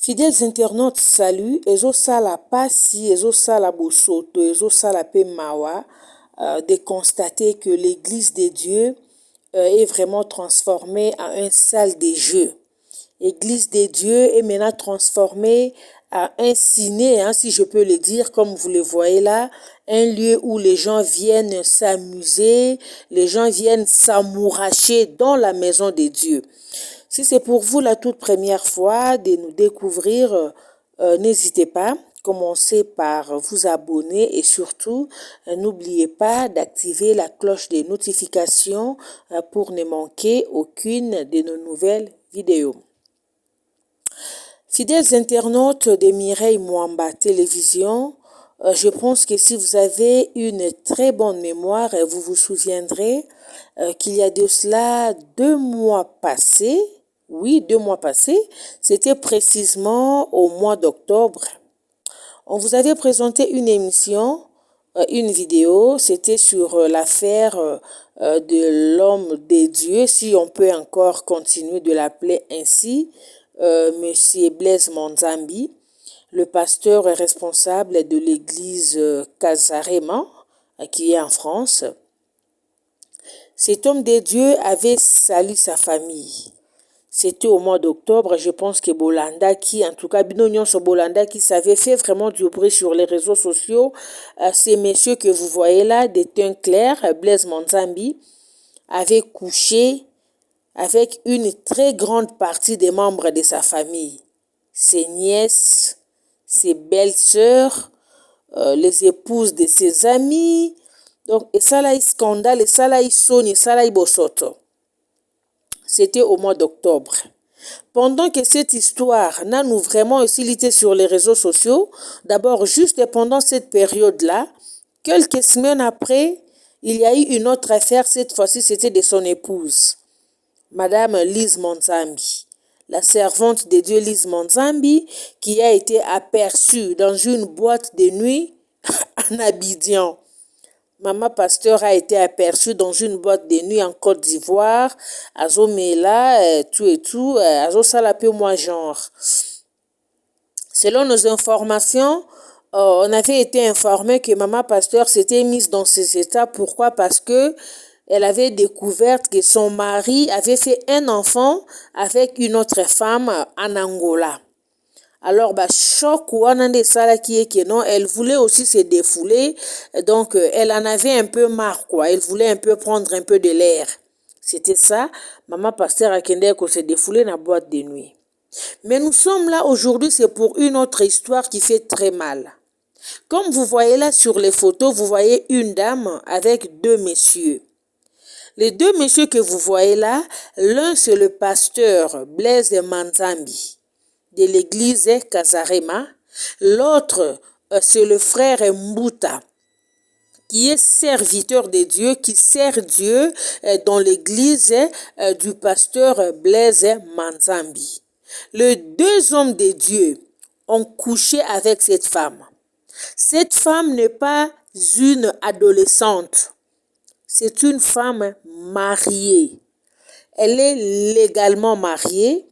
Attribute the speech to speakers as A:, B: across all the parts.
A: Fidèles internautes, salut. Ezosala pasi, ezosala bosoto, ezosala pe mawa de constater que l'Église de Dieu est vraiment transformée en une salle de jeu. L'Église de Dieu est maintenant transformée à un ciné, hein, si je peux le dire, comme vous le voyez là, un lieu où les gens viennent s'amuser, les gens viennent s'amouracher dans la maison de Dieu. Si c'est pour vous la toute première fois de nous découvrir, n'hésitez pas, commencez par vous abonner et surtout, n'oubliez pas d'activer la cloche des notifications pour ne manquer aucune de nos nouvelles vidéos. Fidèles internautes de Mireille Mwamba Télévision, je pense que si vous avez une très bonne mémoire, vous vous souviendrez qu'il y a de cela 2 mois passés, oui, 2 mois passés, c'était précisément au mois d'octobre. On vous avait présenté une émission, une vidéo, c'était sur l'affaire de l'homme de Dieu, si on peut encore continuer de l'appeler ainsi, Monsieur Blaise Manzambi, le pasteur responsable de l'église Kazarema, qui est en France. Cet homme de Dieu avait sali sa famille. C'était au mois d'octobre, je pense que Bolanda qui, en tout cas, Binonion sur Bolanda qui savait fait vraiment du bruit sur les réseaux sociaux. Ces messieurs que vous voyez là, des teints clairs, Blaise Manzambi, avait couché avec une très grande partie des membres de sa famille. Ses nièces, ses belles-sœurs, les épouses de ses amis. Donc, et ça là, il scandale, et ça là, il sonne, et ça là, il bosoto. C'était au mois d'octobre. Pendant que cette histoire n'a nous vraiment oscillité sur les réseaux sociaux, d'abord juste pendant cette période-là, quelques semaines après, il y a eu une autre affaire, cette fois-ci c'était de son épouse, Madame Lise Manzambi, la servante de Dieu Lise Manzambi, qui a été aperçue dans une boîte de nuit en Abidjan. Maman pasteur a été aperçue dans une boîte de nuit en Côte d'Ivoire, à Zomela, tout et tout, à Zosalapé, moi genre. Selon nos informations, on avait été informé que maman pasteur s'était mise dans ces états. Pourquoi? Parce que elle avait découvert que son mari avait fait un enfant avec une autre femme en Angola. Alors, choc ou sala qui est que non, elle voulait aussi se défouler, donc elle en avait un peu marre, quoi. Elle voulait un peu prendre un peu de l'air. C'était ça, maman pasteur a qu'on se défoulait dans la boîte de nuit. Mais nous sommes là aujourd'hui, c'est pour une autre histoire qui fait très mal. Comme vous voyez là sur les photos, vous voyez une dame avec 2 messieurs. Les 2 messieurs que vous voyez là, l'un c'est le pasteur Blaise Manzambi de l'église Kazarema. L'autre, c'est le frère Mbuta, qui est serviteur de Dieu, qui sert Dieu dans l'église du pasteur Blaise Manzambi. Les 2 hommes de Dieu ont couché avec cette femme. Cette femme n'est pas une adolescente. C'est une femme mariée. Elle est légalement mariée,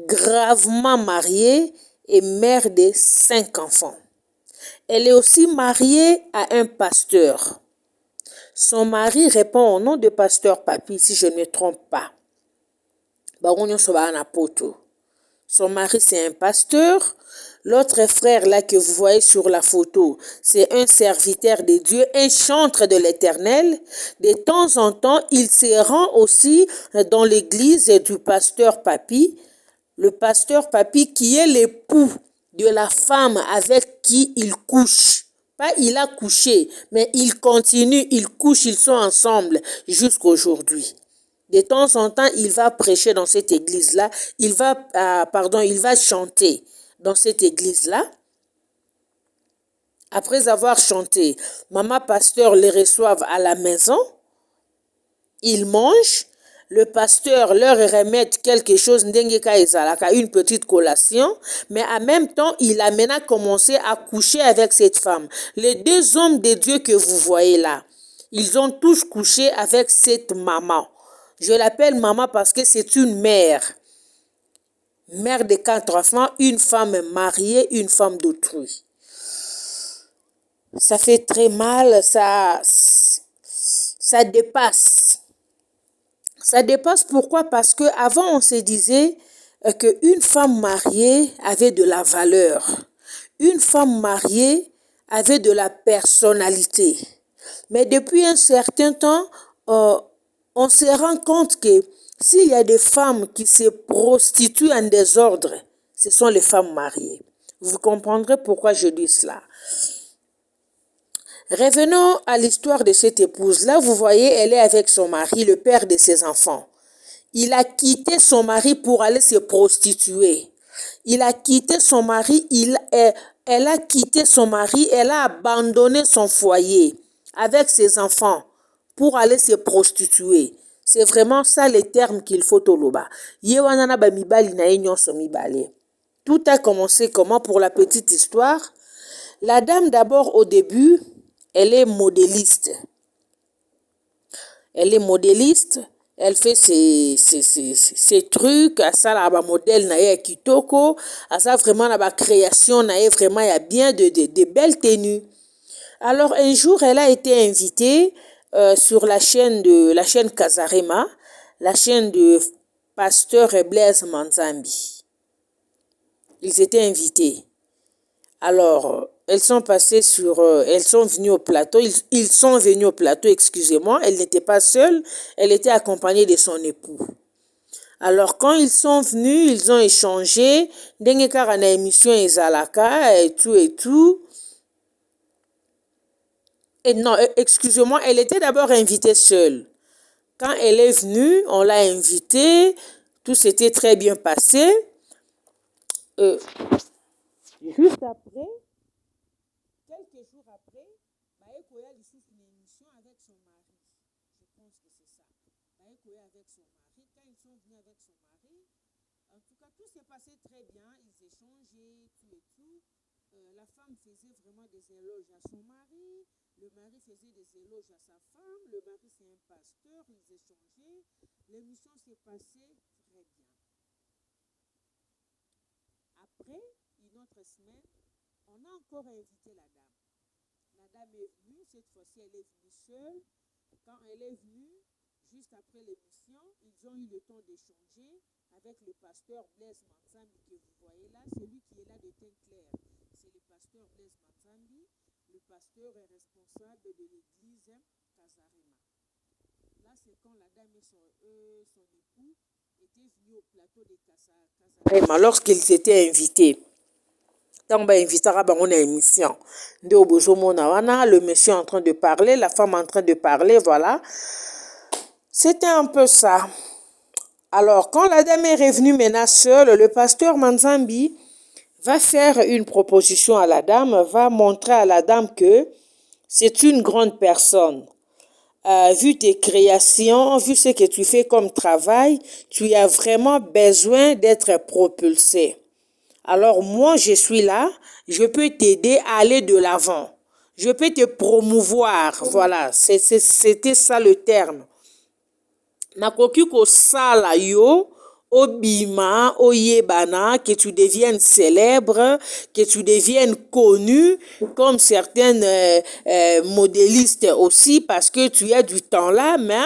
A: gravement mariée et mère de 5 enfants. Elle est aussi mariée à un pasteur. Son mari répond au nom de pasteur Papi, si je ne me trompe pas. Son mari, c'est un pasteur. L'autre frère là que vous voyez sur la photo, c'est un serviteur de Dieu, un chantre de l'Éternel. De temps en temps, il se rend aussi dans l'église du pasteur Papi. Le pasteur Papi qui est l'époux de la femme avec qui il couche. Pas il a couché, mais il continue, il couche, ils sont ensemble jusqu'à aujourd'hui. De temps en temps, il va prêcher dans cette église-là. Il va chanter dans cette église-là. Après avoir chanté, maman pasteur les reçoit à la maison. Ils mangent. Le pasteur leur remet quelque chose, une petite collation, mais en même temps, il a maintenant commencé à coucher avec cette femme. Les 2 hommes de Dieu que vous voyez là, ils ont tous couché avec cette maman. Je l'appelle maman parce que c'est une mère. mère de 4 enfants, une femme mariée, une femme d'autrui. Ça fait très mal, ça dépasse. Ça dépasse pourquoi? Parce qu'avant, on se disait qu'une femme mariée avait de la valeur. Une femme mariée avait de la personnalité. Mais depuis un certain temps, on se rend compte que s'il y a des femmes qui se prostituent en désordre, ce sont les femmes mariées. Vous comprendrez pourquoi je dis cela. Revenons à l'histoire de cette épouse-là. Vous voyez, elle est avec son mari, le père de ses enfants. Il a quitté son mari pour aller se prostituer. Il a quitté son mari, elle a quitté son mari, elle a abandonné son foyer avec ses enfants pour aller se prostituer. C'est vraiment ça les termes qu'il faut toloba. Yewanana ba mibali na nyonso mibale. Tout a commencé comment pour la petite histoire? La dame d'abord au début, elle est modéliste. Elle est modéliste. Elle fait ses trucs, ça là, ba modèle na ye kitoko, ça vraiment la création na ye vraiment il y a bien de belles tenues. Alors un jour, elle a été invitée sur la chaîne Kazarema, la chaîne de pasteur Blaise Manzambi. Ils étaient invités. Alors, elles sont venues au plateau, ils sont venus au plateau, excusez-moi, elle n'était pas seule, elle était accompagnée de son époux. Alors, quand ils sont venus, ils ont échangé, dengue karana émission ezalaka et tout. Et non, excusez-moi, elle était d'abord invitée seule. Quand elle est venue, on l'a invitée, tout s'était très bien passé. Juste après, quelques jours après, Baekoya lit une émission avec son mari. Je pense que c'est ça. Baekoya avec son mari. Quand ils sont venus avec son mari, en tout cas, tout s'est passé très bien. Ils échangeaient, tout et tout. La femme faisait vraiment des éloges à son mari. Le mari faisait des éloges à sa femme. Le mari, c'est un pasteur. Ils échangeaient. L'émission s'est passée très bien. Après une autre semaine, on a encore invité la dame. La dame est venue. Cette fois-ci, elle est venue seule. Quand elle est venue, juste après l'émission, ils ont eu le temps d'échanger avec le pasteur Blaise Manzambi que vous voyez là. Celui qui est là de teint clair, c'est le pasteur Blaise Manzambi. Le pasteur est responsable de l'église Kazarema. Là, c'est quand la dame et son époux étaient venus au plateau de Kazarema lorsqu'ils étaient invités. Tant ba invitera ba on a émission. Le monsieur en train de parler, la femme en train de parler, voilà. C'était un peu ça. Alors, quand la dame est revenue maintenant seule, le pasteur Manzambi va faire une proposition à la dame, va montrer à la dame que c'est une grande personne. Vu tes créations, vu ce que tu fais comme travail, tu as vraiment besoin d'être propulsé. Alors moi, je suis là, je peux t'aider à aller de l'avant. Je peux te promouvoir. Voilà, c'était ça le terme. Nakoki ko sala yo, obima, oyebana, que tu deviennes célèbre, que tu deviennes connu, comme certaines modélistes aussi, parce que tu as du temps là, mais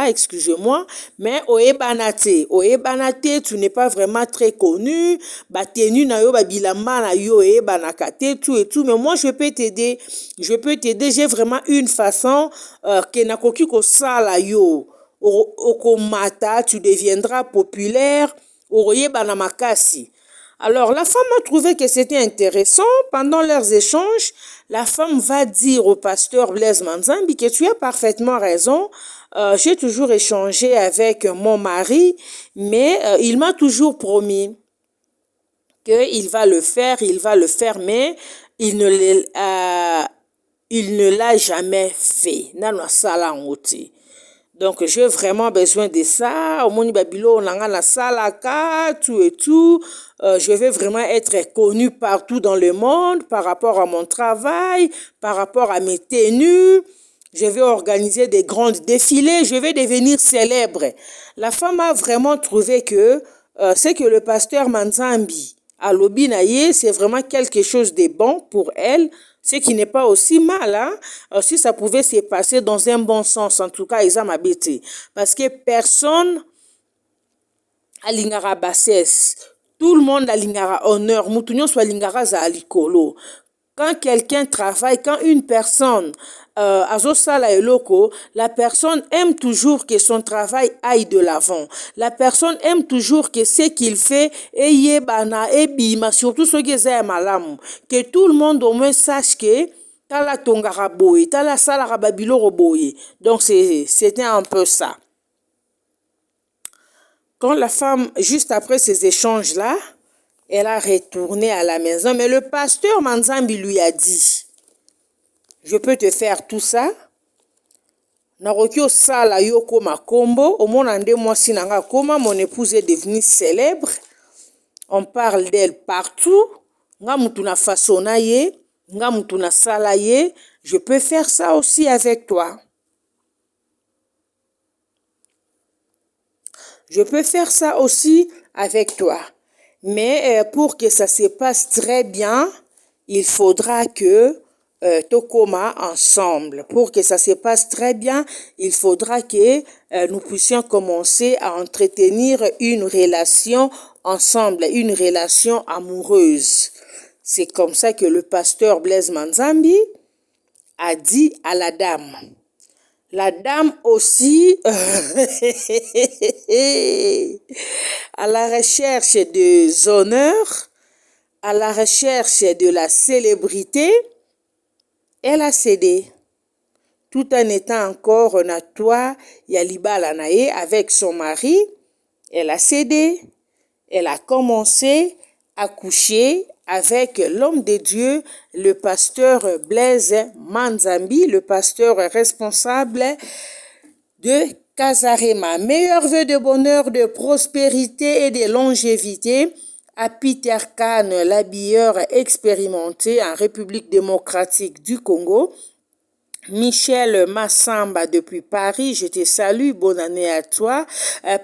A: excusez-moi, mais oebanate, tu n'es pas vraiment très connu, batenu na yo babilamba na yo oebanakate, tout et tout, mais moi je peux t'aider, j'ai vraiment une façon que nakoki ko sala yo. Okomata, tu deviendras populaire, oyebana makasi. Alors la femme a trouvé que c'était intéressant. Pendant leurs échanges, la femme va dire au pasteur Blaise Manzambi que tu as parfaitement raison. J'ai toujours échangé avec mon mari, mais il m'a toujours promis qu'il va le faire, mais il ne l'a jamais fait. Nana sala ngoti. Donc, j'ai vraiment besoin de ça. Au monde babilo, on a la salaka, tout et tout. Je vais vraiment être connue partout dans le monde par rapport à mon travail, par rapport à mes tenues. Je vais organiser des grands défilés. Je vais devenir célèbre. La femme a vraiment trouvé que c'est que le pasteur Manzambi à Lobinaye, c'est vraiment quelque chose de bon pour elle, ce qui n'est pas aussi mal. Hein? Si ça pouvait se passer dans un bon sens, en tout cas, ils ont habité. Parce que personne alingara bassesse. Tout le monde alingara honneur. Moutounio soit alingara za alikolo. Quand quelqu'un travaille, quand une personne azosala eloko, la personne aime toujours que son travail aille de l'avant. La personne aime toujours que ce qu'il fait eye bana ebima, surtout ce qui est malamu. Que tout le monde au moins sache que tala tongara boye, tala salara babilo boye. Donc c'était un peu ça. Quand la femme, juste après ces échanges-là, elle a retourné à la maison, mais le pasteur Manzambi lui a dit, je peux te faire tout ça. Narokyo sala yoko makombo, au monde en 2 mois sinanga koma, mon épouse est devenue célèbre. On parle d'elle partout. Nga mutuna fasona ye, nga mutuna sala ye, je peux faire ça aussi avec toi. Je peux faire ça aussi avec toi. Mais pour que ça se passe très bien, il faudra que Tokoma ensemble. Pour que ça se passe très bien, il faudra que nous puissions commencer à entretenir une relation ensemble, une relation amoureuse. C'est comme ça que le pasteur Blaise Manzambi a dit à la dame. La dame aussi, à la recherche des honneurs, à la recherche de la célébrité, elle a cédé. Tout en étant encore Natwa Yalibala Naye avec son mari, elle a cédé. Elle a commencé à coucher avec l'homme de Dieu, le pasteur Blaise Manzambi, le pasteur responsable de Kazarema. Meilleurs vœux de bonheur, de prospérité et de longévité à Peter Khan, l'habilleur expérimenté en République démocratique du Congo. Michel Massamba depuis Paris, je te salue, bonne année à toi.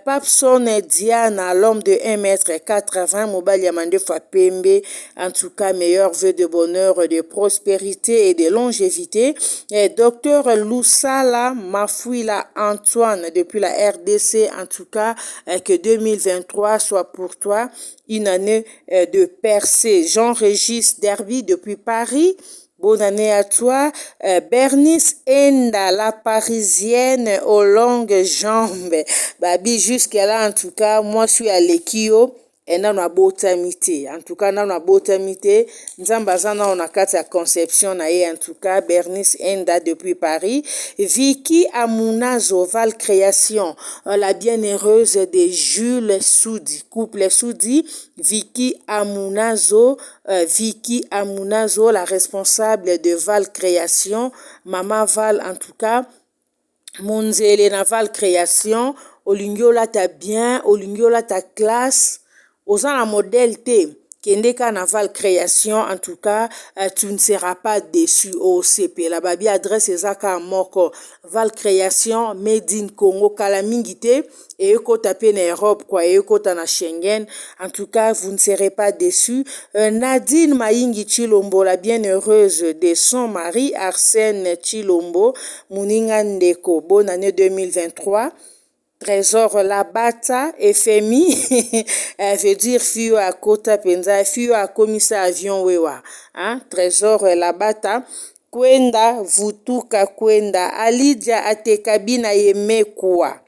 A: Papson Diana, l'homme de 1m80, Mobile Yamande Fapembe, en tout cas, meilleurs vœux de bonheur, de prospérité et de longévité. Docteur Loussala Mafouila Antoine, depuis la RDC, en tout cas, que 2023 soit pour toi une année de percée. Jean-Régis Derby depuis Paris. Bonne année à toi. Bernice Enda, la parisienne aux longues jambes. Babi, jusqu'à là, en tout cas, moi, je suis à l'Ekio. Et na na botamité. En tout cas, na botamité. Nzambazana, on a quatre conception. En tout cas, Bernice Enda depuis Paris. Vicky Amunazo, Val Création. La bienheureuse de Jules Soudi. Couple Soudi. Vicky Amunazo, la responsable de Val Création, Maman Val en tout cas, Monzele na Val Création, Olingiola ta bien, Olingiola ta classe, osant la modèle T. Kendeka Naval Création, en tout cas, tu ne seras pas déçu au CP. La babi adresse ezaka moko Val Création, Made in Congo, Kalamingite, et eko tapé na Europe, quoi, et eko na Schengen. En tout cas, vous ne serez pas déçus. Nadine Maïngi Chilombo, la bienheureuse de son mari, Arsène Chilombo, Muninga Ndeko, bonne année 2023. Trésor Labata, FMI, elle veut dire Fio à Kota Penza, Fio à Commissaire Avion Wewa. Hein? Trésor Labata, Kwenda, Vutuka Kwenda, Alidia Atekabina Yemekwa.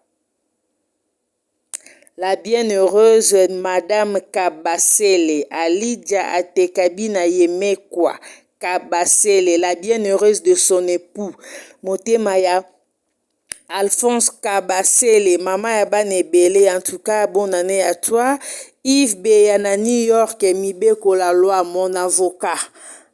A: La bienheureuse Madame Kabasele, Alidia Atekabina Yemekwa. Kabasele, la bienheureuse de son époux. Motemaya. Alphonse Kabasele, Maman Yabane Bele, en tout cas, bonne année à toi. Yves Beyana, New York, Mibeko la loi, mon avocat.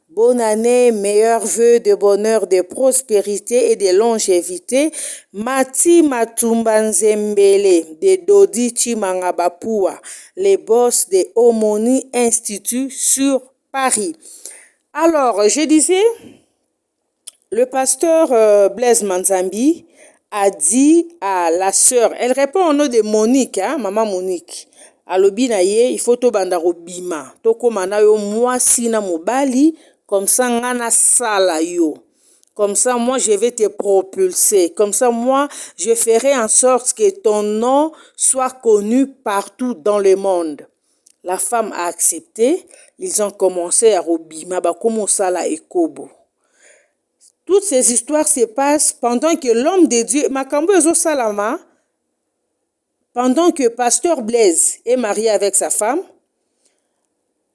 A: Bonne année, meilleurs vœux de bonheur, de prospérité et de longévité. Mati Matumba Nzembele, de Dodi Chimangabapua, les boss de Omoni Institut sur Paris. Alors, je disais, le pasteur Blaise Manzambi a dit à la sœur, elle répond au nom de Monique, hein, maman Monique, alobi na ye il faut tobanda kobima tokóma na yo mwasi na mobali comme ça ngana sala yo. Comme ça, moi, je vais te propulser. Comme ça, moi, je ferai en sorte que ton nom soit connu partout dans le monde. La femme a accepté. Ils ont commencé à robima, comme sala et kobo. Toutes ces histoires se passent pendant que l'homme de Dieu, Makambo Ezo Salama, pendant que Pasteur Blaise est marié avec sa femme.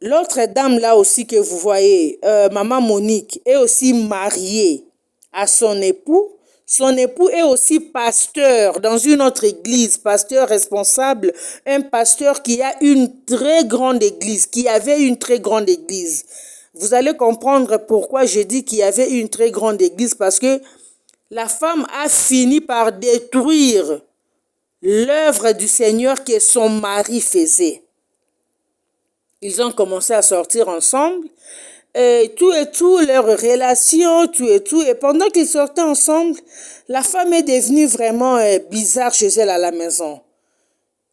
A: L'autre dame là aussi que vous voyez, Maman Monique, est aussi mariée à son époux. Son époux est aussi pasteur dans une autre église, pasteur responsable, un pasteur qui a une très grande église, qui avait une très grande église. Vous allez comprendre pourquoi je dis qu'il y avait une très grande église, parce que la femme a fini par détruire l'œuvre du Seigneur que son mari faisait. Ils ont commencé à sortir ensemble, et tout, leur relation, tout. Et pendant qu'ils sortaient ensemble, la femme est devenue vraiment bizarre chez elle à la maison.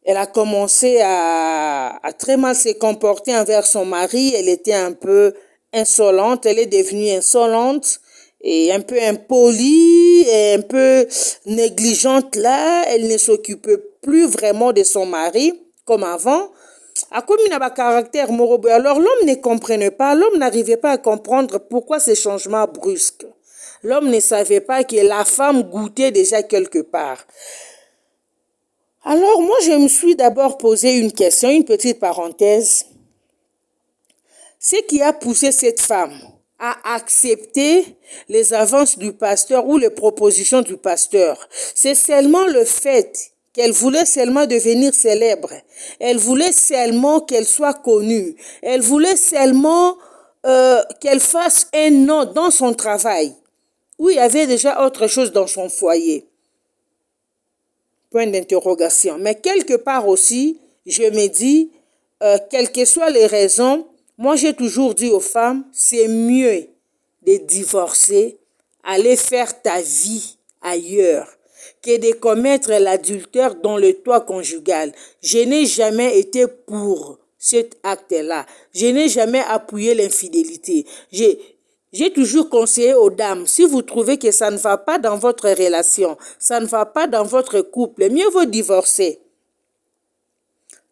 A: Elle a commencé à très mal se comporter envers son mari. Elle était un peu insolente. Elle est devenue insolente et un peu impolie et un peu négligente là. Elle ne s'occupait plus vraiment de son mari comme avant. Alors l'homme ne comprenait pas, l'homme n'arrivait pas à comprendre pourquoi ces changements brusques. L'homme ne savait pas que la femme goûtait déjà quelque part. Alors moi je me suis d'abord posé une question, une petite parenthèse. Ce qui a poussé cette femme à accepter les avances du pasteur ou les propositions du pasteur, c'est seulement le fait qu'elle voulait seulement devenir célèbre. Elle voulait seulement qu'elle soit connue. Elle voulait seulement qu'elle fasse un nom dans son travail. Où il y avait déjà autre chose dans son foyer. Point d'interrogation. Mais quelque part aussi, je me dis, quelles que soient les raisons, moi j'ai toujours dit aux femmes, c'est mieux de divorcer, aller faire ta vie ailleurs, que de commettre l'adultère dans le toit conjugal. Je n'ai jamais été pour cet acte-là. Je n'ai jamais appuyé l'infidélité. J'ai toujours conseillé aux dames, si vous trouvez que ça ne va pas dans votre relation, ça ne va pas dans votre couple, mieux vaut divorcer.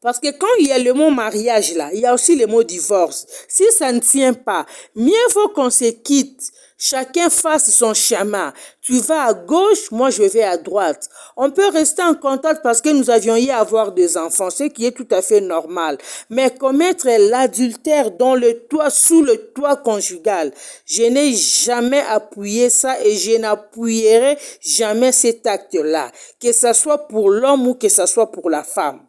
A: Parce que quand il y a le mot mariage là, il y a aussi le mot divorce. Si ça ne tient pas, mieux vaut qu'on se quitte. Chacun fasse son chemin. Tu vas à gauche, moi je vais à droite. On peut rester en contact parce que nous avions eu à avoir des enfants, ce qui est tout à fait normal. Mais commettre l'adultère dans le toit, sous le toit conjugal, je n'ai jamais appuyé ça et je n'appuierai jamais cet acte-là. Que ce soit pour l'homme ou que ce soit pour la femme.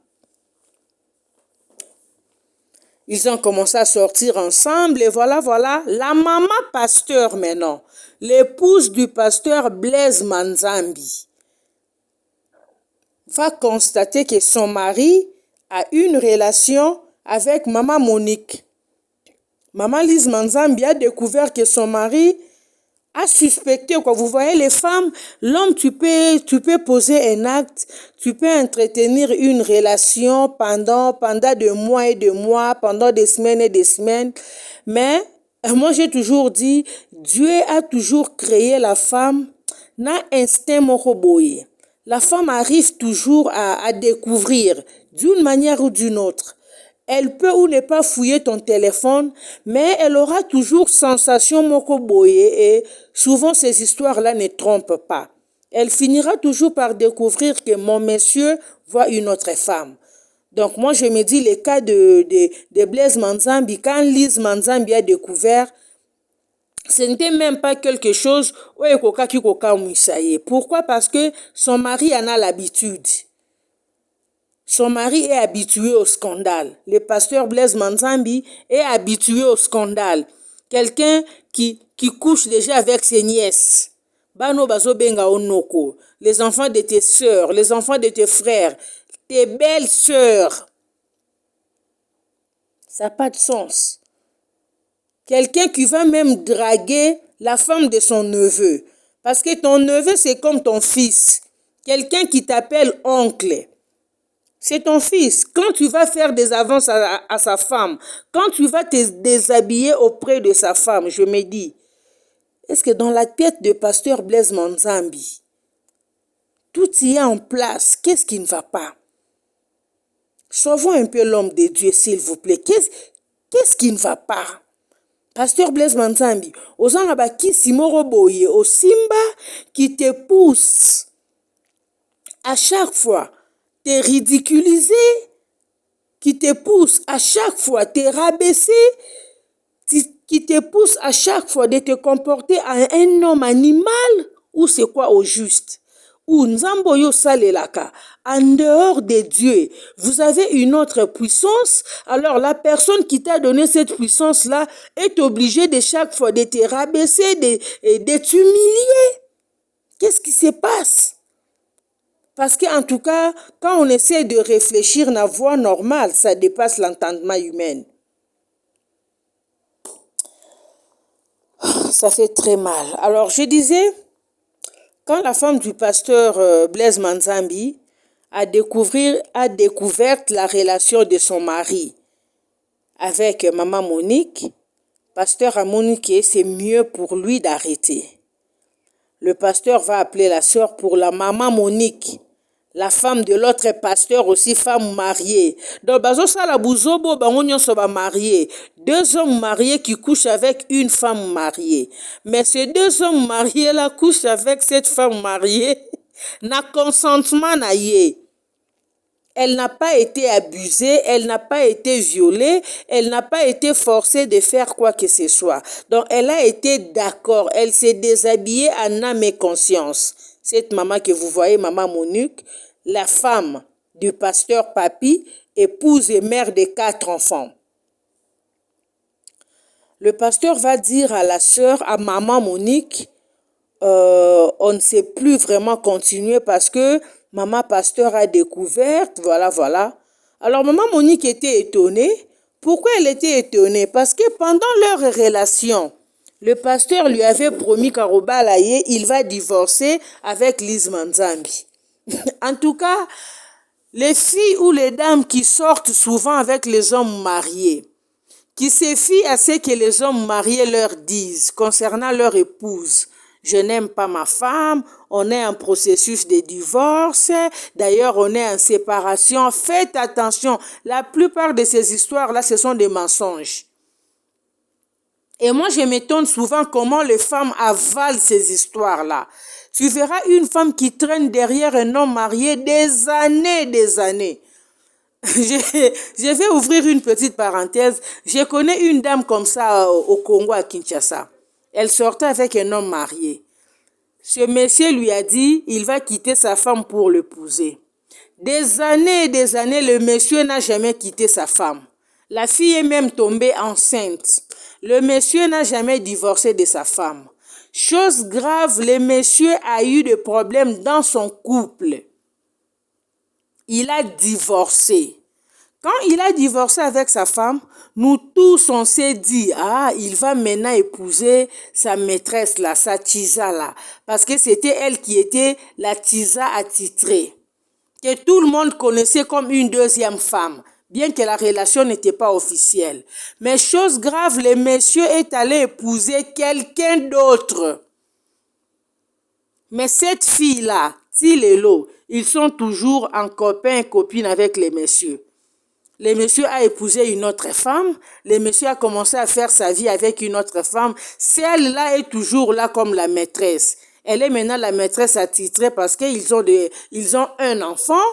A: Ils ont commencé à sortir ensemble et voilà, la maman pasteur maintenant, l'épouse du pasteur Blaise Manzambi, va constater que son mari a une relation avec maman Monique. Maman Lise Manzambi a découvert que son mari a suspecté, quoi. Vous voyez, les femmes, l'homme, tu peux poser un acte, tu peux entretenir une relation pendant des mois et des mois, pendant des semaines et des semaines. Mais, moi, j'ai toujours dit, Dieu a toujours créé la femme, na instinct moroboye. La femme arrive toujours à découvrir, d'une manière ou d'une autre. Elle peut ou ne pas fouiller ton téléphone, mais elle aura toujours sensation mokoboye et souvent ces histoires-là ne trompent pas. Elle finira toujours par découvrir que mon monsieur voit une autre femme. Donc moi je me dis le cas de Blaise Manzambi, quand Lise Manzambi a découvert, ce n'était même pas quelque chose, pourquoi? Parce que son mari en a l'habitude. Son mari est habitué au scandale. Le pasteur Blaise Manzambi est habitué au scandale. Quelqu'un qui couche déjà avec ses nièces. Bano bazo benga onoko. Les enfants de tes sœurs, les enfants de tes frères, tes belles sœurs. Ça n'a pas de sens. Quelqu'un qui va même draguer la femme de son neveu. Parce que ton neveu, c'est comme ton fils. Quelqu'un qui t'appelle oncle. C'est ton fils. Quand tu vas faire des avances à sa femme, quand tu vas te déshabiller auprès de sa femme, je me dis, est-ce que dans la tête de pasteur Blaise Manzambi, tout y est en place? Qu'est-ce qui ne va pas? Sauvons un peu l'homme de Dieu, s'il vous plaît. Qu'est-ce qui ne va pas? Pasteur Blaise Manzambi, aux Anabaki Simoro Boye, au Simba qui te pousse à chaque fois te ridiculiser, qui te pousse à chaque fois te rabaisser, qui te pousse à chaque fois de te comporter à un homme animal, ou c'est quoi au juste? Ou Nzamboyo Salelaka, en dehors de Dieu, vous avez une autre puissance, alors la personne qui t'a donné cette puissance-là est obligée de chaque fois de te rabaisser, de t'humilier. Qu'est-ce qui se passe? Parce qu'en tout cas, quand on essaie de réfléchir dans la voie normale, ça dépasse l'entendement humain. Ça fait très mal. Alors je disais, quand la femme du pasteur Blaise Manzambi a découvert la relation de son mari avec maman Monique, pasteur a Monique, c'est mieux pour lui d'arrêter. Le pasteur va appeler la sœur pour la maman Monique, la femme de l'autre pasteur aussi, femme mariée. Donc, bazo sala buzobo bango nyonso ba marié. Deux hommes mariés qui couchent avec une femme mariée. Mais ces deux hommes mariés là couchent avec cette femme mariée. Na consentement na ye. Elle n'a pas été abusée, elle n'a pas été violée, elle n'a pas été forcée de faire quoi que ce soit. Donc, elle a été d'accord, elle s'est déshabillée en âme et conscience. Cette maman que vous voyez, maman Monique, la femme du pasteur Papi, épouse et mère de 4 enfants. Le pasteur va dire à la sœur, à maman Monique, on ne sait plus vraiment continuer parce que maman pasteur a découvert, voilà. Alors maman Monique était étonnée. Pourquoi elle était étonnée? Parce que pendant leur relation, le pasteur lui avait promis qu'à Robalaye, il va divorcer avec Lise Manzambi. En tout cas, les filles ou les dames qui sortent souvent avec les hommes mariés, qui se fient à ce que les hommes mariés leur disent concernant leur épouse. Je n'aime pas ma femme, on est en processus de divorce, d'ailleurs on est en séparation. Faites attention, la plupart de ces histoires-là, ce sont des mensonges. Et moi, je m'étonne souvent comment les femmes avalent ces histoires-là. Tu verras une femme qui traîne derrière un homme marié des années. Je vais ouvrir une petite parenthèse. Je connais une dame comme ça au Congo, à Kinshasa. Elle sortait avec un homme marié. Ce monsieur lui a dit, il va quitter sa femme pour l'épouser. Des années, le monsieur n'a jamais quitté sa femme. La fille est même tombée enceinte. Le monsieur n'a jamais divorcé de sa femme. Chose grave, le monsieur a eu des problèmes dans son couple. Il a divorcé. Quand il a divorcé avec sa femme, nous tous on s'est dit, il va maintenant épouser sa maîtresse là, sa tisa là. Parce que c'était elle qui était la tisa attitrée. Que tout le monde connaissait comme une deuxième femme, bien que la relation n'était pas officielle. Mais chose grave, le monsieur est allé épouser quelqu'un d'autre. Mais cette fille-là, Tilelo, ils sont toujours en copain et copine avec les messieurs. Le monsieur a épousé une autre femme. Le monsieur a commencé à faire sa vie avec une autre femme. Celle-là est toujours là comme la maîtresse. Elle est maintenant la maîtresse attitrée parce qu'ils ont un enfant.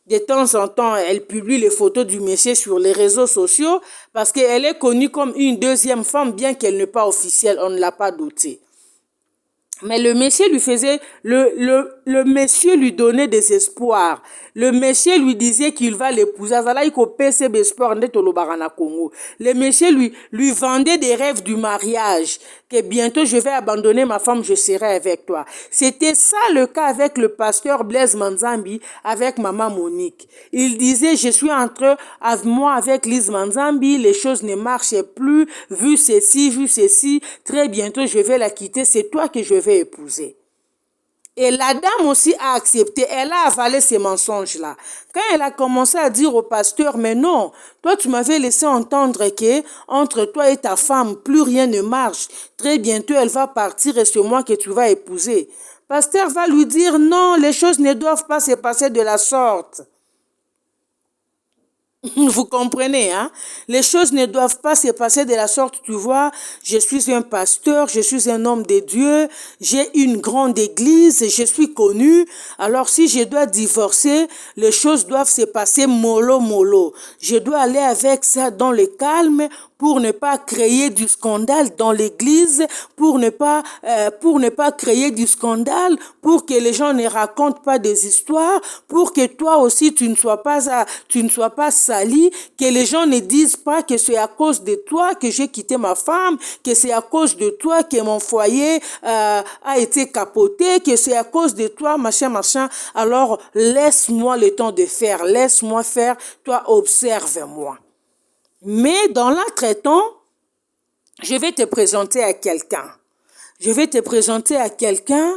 A: De temps en temps, elle publie les photos du monsieur sur les réseaux sociaux parce qu'elle est connue comme une deuxième femme, bien qu'elle n'est pas officielle. On ne l'a pas doutée. Mais le monsieur lui faisait, le monsieur lui donnait des espoirs. Le monsieur lui disait qu'il va l'épouser. Le monsieur lui vendait des rêves du mariage. Que bientôt je vais abandonner ma femme, je serai avec toi. C'était ça le cas avec le pasteur Blaise Manzambi, avec maman Monique. Il disait, je suis entre moi avec Lise Manzambi, les choses ne marchaient plus, vu ceci, très bientôt je vais la quitter, c'est toi que je vais épouser. Et la dame aussi a accepté, elle a avalé ces mensonges-là. Quand elle a commencé à dire au pasteur, mais non, toi tu m'avais laissé entendre que entre toi et ta femme, plus rien ne marche. Très bientôt, elle va partir et c'est moi que tu vas épouser. Pasteur va lui dire, non, les choses ne doivent pas se passer de la sorte. Vous comprenez, hein? Les choses ne doivent pas se passer de la sorte, tu vois. Je suis un pasteur, je suis un homme de Dieu, j'ai une grande église, je suis connu. Alors si je dois divorcer, les choses doivent se passer mollo mollo. Je dois aller avec ça dans le calme pour ne pas créer du scandale dans l'église, pour ne pas créer du scandale, pour que les gens ne racontent pas des histoires, pour que toi aussi tu ne sois pas sali, que les gens ne disent pas que c'est à cause de toi que j'ai quitté ma femme, que c'est à cause de toi que mon foyer a été capoté, que c'est à cause de toi, machin, machin. Alors laisse-moi le temps de faire, laisse-moi faire, toi observe-moi. Mais dans l'entretemps, je vais te présenter à quelqu'un. Je vais te présenter à quelqu'un.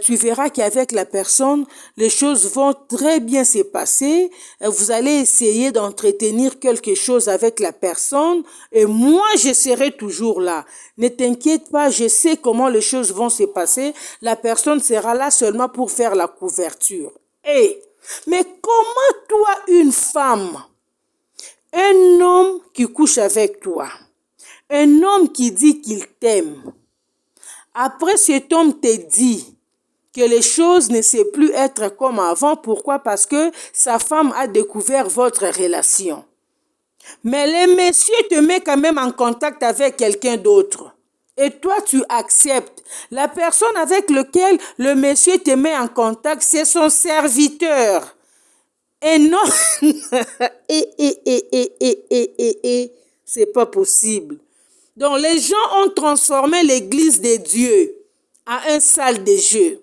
A: Tu verras qu'avec la personne, les choses vont très bien se passer. Vous allez essayer d'entretenir quelque chose avec la personne. Et moi, je serai toujours là. Ne t'inquiète pas, je sais comment les choses vont se passer. La personne sera là seulement pour faire la couverture. Mais comment toi, une femme, un homme qui couche avec toi, un homme qui dit qu'il t'aime, après cet homme te dit que les choses ne savent plus être comme avant, pourquoi? Parce que sa femme a découvert votre relation. Mais le monsieur te met quand même en contact avec quelqu'un d'autre. Et toi, tu acceptes. La personne avec laquelle le monsieur te met en contact, c'est son serviteur. Et non, c'est pas possible. Donc les gens ont transformé l'église de Dieu en une salle de jeu.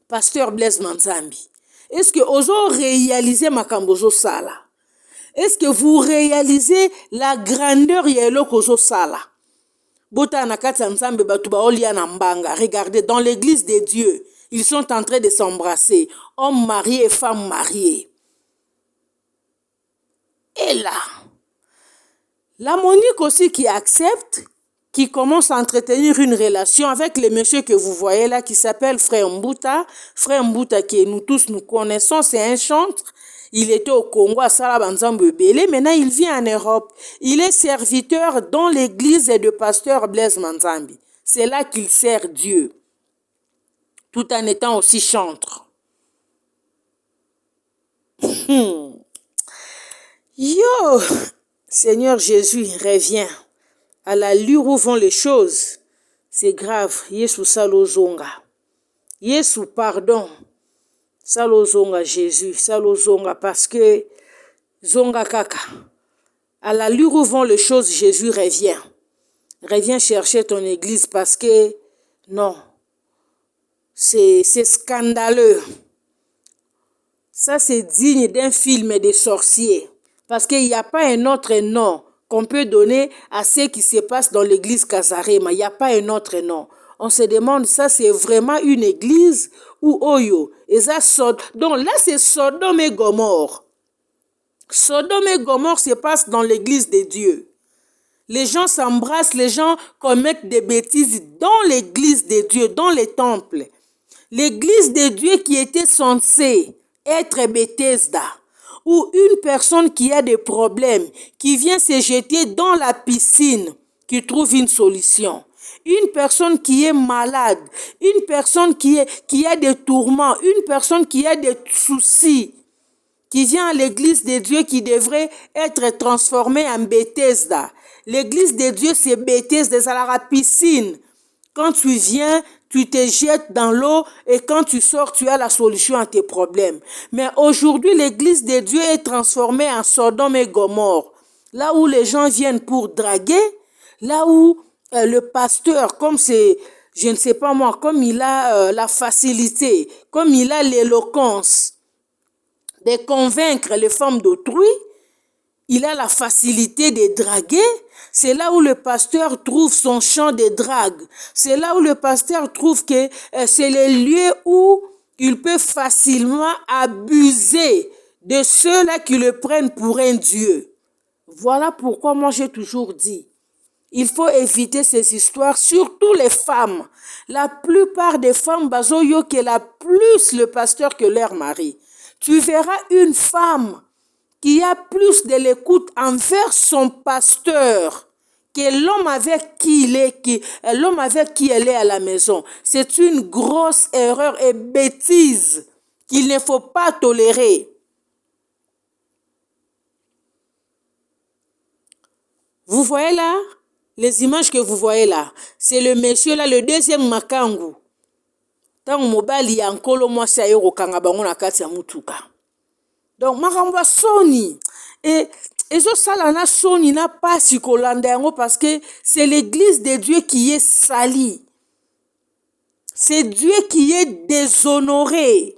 A: Pasteur Blaise Manzambi, est-ce que vous réalisez makambozo sala? Est-ce que vous réalisez la grandeur yelo kozo sala? Bota nakata nzambe batu baolia na mbanga. Regardez, dans l'église de Dieu, ils sont en train de s'embrasser, hommes mariés et femmes mariées. Et là, la Monique aussi qui accepte, qui commence à entretenir une relation avec le monsieur que vous voyez là, qui s'appelle Frère Mbouta. Frère Mbouta que nous tous nous connaissons, c'est un chantre. Il était au Congo à Salabanzambe Belé. Maintenant, il vit en Europe. Il est serviteur dans l'église de pasteur Blaise Manzambi. C'est là qu'il sert Dieu, tout en étant aussi chantre. Yo, Seigneur Jésus, reviens. À la l'allure où vont les choses, c'est grave. Yesu salo zonga. Yesu pardon. Salo zonga Jésus. Salo zonga parce que zonga kaka. À la l'allure où vont les choses, Jésus revient. Reviens chercher ton église parce que non. C'est scandaleux. Ça, c'est digne d'un film des sorciers. Parce qu'il n'y a pas un autre nom qu'on peut donner à ce qui se passe dans l'église Kazarema. Il n'y a pas un autre nom. On se demande, ça c'est vraiment une église ou Oyo? Donc là, c'est Sodome et Gomorre. Sodome et Gomorre se passe dans l'église de Dieu. Les gens s'embrassent, les gens commettent des bêtises dans l'église de Dieu, dans les temples. L'église de Dieu qui était censée être Bethesda, ou une personne qui a des problèmes, qui vient se jeter dans la piscine, qui trouve une solution. Une personne qui est malade, une personne qui a des tourments, une personne qui a des soucis, qui vient à l'église de Dieu qui devrait être transformée en Bethesda. L'église de Dieu, c'est Bethesda, c'est la piscine. Quand tu viens, tu te jettes dans l'eau et quand tu sors, tu as la solution à tes problèmes. Mais aujourd'hui, l'église de Dieu est transformée en Sodome et Gomorre. Là où les gens viennent pour draguer, là où le pasteur, comme c'est, je ne sais pas moi, comme il a la facilité, comme il a l'éloquence de convaincre les femmes d'autrui, il a la facilité de draguer. C'est là où le pasteur trouve son champ de drague. C'est là où le pasteur trouve que c'est le lieu où il peut facilement abuser de ceux-là qui le prennent pour un dieu. Voilà pourquoi moi j'ai toujours dit, il faut éviter ces histoires, surtout les femmes. La plupart des femmes, bazoyo, qu'elle a plus le pasteur que leur mari. Tu verras une femme qui a plus de l'écoute envers son pasteur que l'homme avec qui l'homme avec qui elle est à la maison. C'est une grosse erreur et bêtise qu'il ne faut pas tolérer. Vous voyez là, les images que vous voyez là, c'est le monsieur là, le deuxième makangu. Tant mobali ya nkolo mwasi aye kokanga bango na kati ya mutuka. Donc makambo soni et ezosala na soni na pasi kolanda yango parce que c'est l'église de Dieu qui est salie. C'est Dieu qui est déshonoré.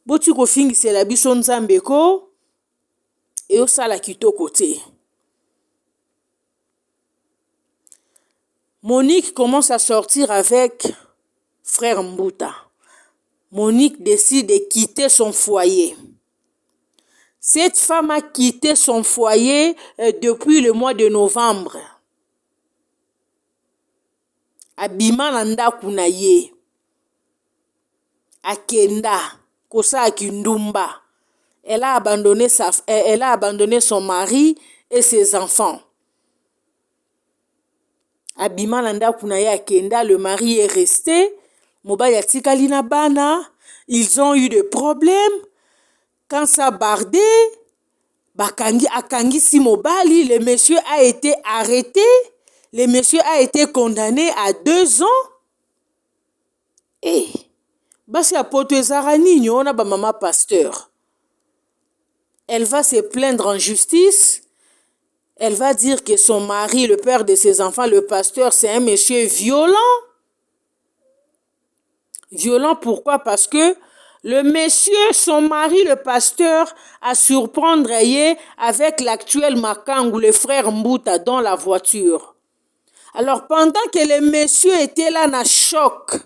A: Boti kofingisela biso nzambe ko et osala kitoko te. Monique commence à sortir avec frère Mbuta. Monique décide de quitter son foyer. Cette femme a quitté son foyer depuis le mois de novembre. Abima nanda kunaye. Akenda. Kosa akindumba. Elle a abandonné son mari et ses enfants. Abima nanda kunaye akenda. Le mari est resté. Mobali atikali na bana. Ils ont eu des problèmes. Quand ça bardait, akangisi mobali, le monsieur a été arrêté. Le monsieur a été condamné à 2 ans. Et, basi apoto ezara nini ona ba mama pasteur. Elle va se plaindre en justice. Elle va dire que son mari, le père de ses enfants, le pasteur, c'est un monsieur violent. Violent pourquoi? Parce que le monsieur, son mari, le pasteur, a surprendre avec l'actuel Makangu, le frère Mbuta, dans la voiture. Alors, pendant que le monsieur était là, dans choc,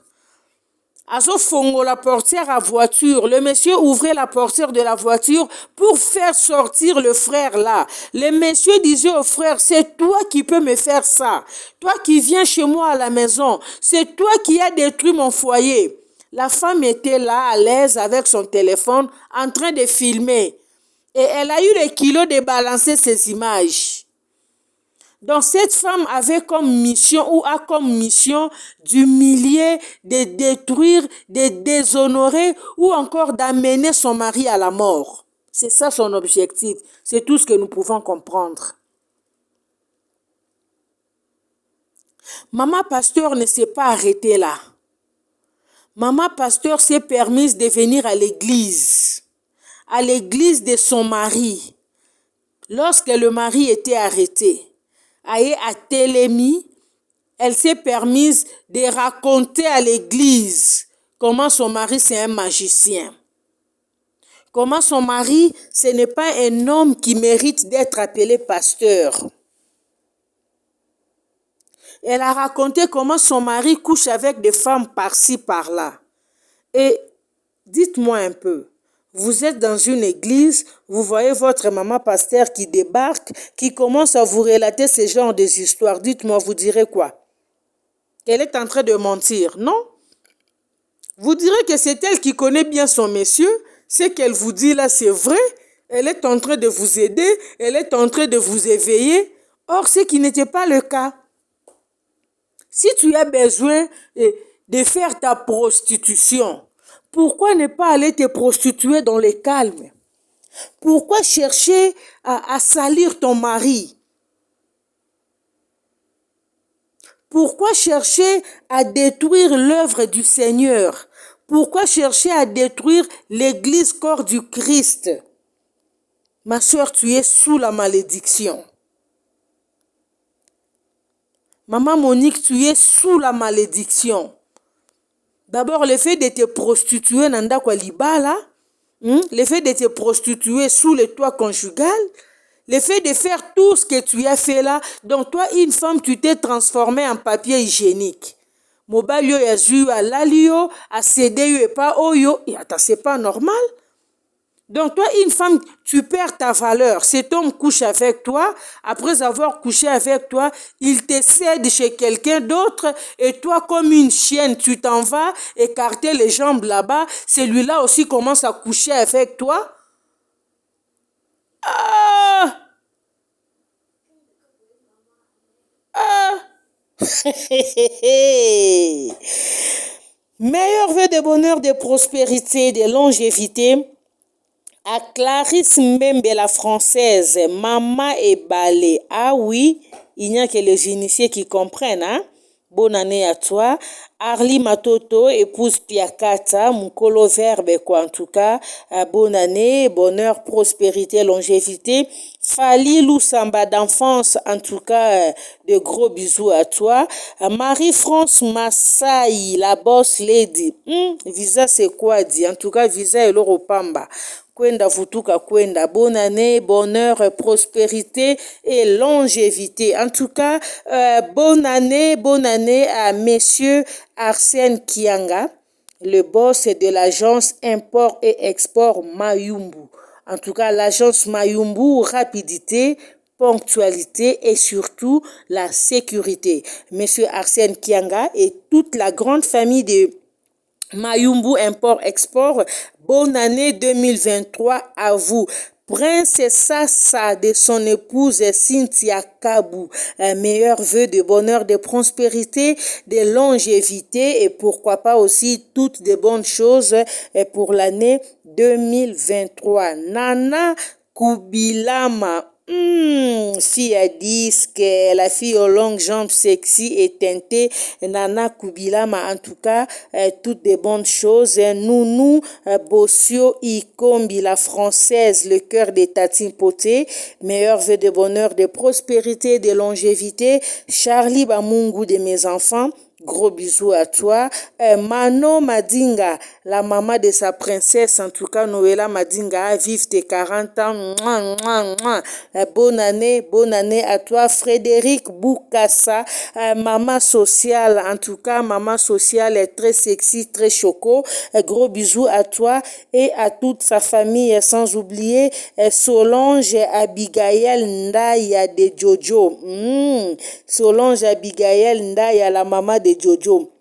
A: Azo fongo la portière à voiture. Le monsieur ouvrait la portière de la voiture pour faire sortir le frère là. Le monsieur disait au frère, c'est toi qui peux me faire ça. Toi qui viens chez moi à la maison. C'est toi qui as détruit mon foyer. La femme était là à l'aise avec son téléphone en train de filmer. Et elle a eu le kilo de balancer ces images. Donc cette femme avait comme mission ou a comme mission d'humilier, de détruire, de déshonorer ou encore d'amener son mari à la mort. C'est ça son objectif. C'est tout ce que nous pouvons comprendre. Maman pasteur ne s'est pas arrêtée là. Maman pasteur s'est permise de venir à l'église de son mari, lorsque le mari était arrêté. Aïe à Télémi, elle s'est permise de raconter à l'église comment son mari c'est un magicien. Comment son mari, ce n'est pas un homme qui mérite d'être appelé pasteur. Elle a raconté comment son mari couche avec des femmes par-ci, par-là. Et dites-moi un peu, vous êtes dans une église, vous voyez votre maman pasteur qui débarque, qui commence à vous relater ce genre d'histoires. Dites-moi, vous direz quoi? Qu'elle est en train de mentir, non? Vous direz que c'est elle qui connaît bien son monsieur. Ce qu'elle vous dit là, c'est vrai. Elle est en train de vous aider, elle est en train de vous éveiller. Or, ce qui n'était pas le cas. Si tu as besoin de faire ta prostitution, pourquoi ne pas aller te prostituer dans le calme? Pourquoi chercher à salir ton mari? Pourquoi chercher à détruire l'œuvre du Seigneur? Pourquoi chercher à détruire l'église corps du Christ? Ma soeur, tu es sous la malédiction. Maman Monique, tu es sous la malédiction. D'abord, le fait de te prostituer nanda kwa libala, Le fait de te prostituer sous le toit conjugal, le fait de faire tout ce que tu as fait là, donc toi, une femme, tu t'es transformée en papier hygiénique. Mobile yo ya zui alali yo, a cédé yo et pas oyo, et attends, c'est pas normal. Donc toi, une femme, tu perds ta valeur. Cet homme couche avec toi. Après avoir couché avec toi, il te cède chez quelqu'un d'autre. Et toi, comme une chienne, tu t'en vas écarter les jambes là-bas. Celui-là aussi commence à coucher avec toi. Ah! Ah! Meilleur vœu de bonheur, de prospérité, de longévité à Clarisse Mbembe, la française, Maman et Balé. Ah oui, il n'y a que les initiés qui comprennent, hein? Bonne année à toi. Arlie Matoto, épouse Piakata, Mukolo Verbe, quoi, en tout cas. Bonne année, bonheur, prospérité, longévité. Fali Loussamba d'enfance, en tout cas, de gros bisous à toi. Marie-France Massaï, la boss lady. Visa, c'est quoi dit? En tout cas, visa et l'Europamba. Kwenda Futuka Kwenda, bonne année, bonheur, prospérité et longévité. En tout cas, bonne année à messieurs Arsène Kianga, le boss de l'agence import et export Mayumbu. En tout cas, l'agence Mayumbu, rapidité, ponctualité et surtout la sécurité. Monsieur Arsène Kianga et toute la grande famille de Mayumbu Import-Export, bonne année 2023 à vous. Prince Sassa de son épouse Cynthia Kabou, meilleurs vœux de bonheur, de prospérité, de longévité et pourquoi pas aussi toutes de bonnes choses pour l'année 2023. Nana Kubilama, fille à disque, la fille aux longues jambes sexy et teintée, Nana Kubilama, en tout cas, toutes des bonnes choses. Nounou Bossio Ikombi, la française, le cœur des Tatine Poté, meilleurs vœux de bonheur, de prospérité, de longévité. Charlie Bamungu de mes enfants, gros bisous à toi. Mano Madinga, la maman de sa princesse, en tout cas Noëlla Madinga, vive tes 40 ans. Mouah, mouah, mouah. Bonne année à toi. Frédéric Boukassa, maman sociale, en tout cas maman sociale est très sexy, très choco. Gros bisous à toi et à toute sa famille, sans oublier Solange Abigail Ndaya de Jojo. Solange Abigail Ndaya, la maman de Jojo.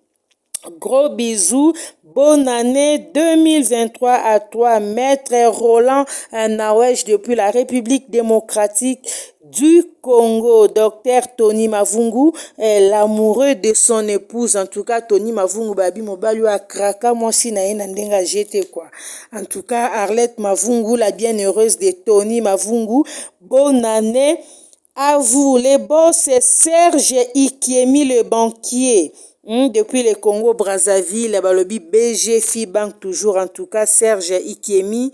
A: Gros bisous, bonne année 2023 à toi, Maître Roland Nawesh depuis la République démocratique du Congo. Docteur Tony Mavungu, l'amoureux de son épouse, en tout cas Tony Mavungu, babi mobali a kraka, moi si na ena ndenga jeté quoi. En tout cas Arlette Mavungu, la bienheureuse de Tony Mavungu, bonne année à vous. Les boss, Serge Ikiemi le banquier. Depuis le Congo-Brazzaville, balobi BG Fibank toujours, en tout cas Serge Ikiemi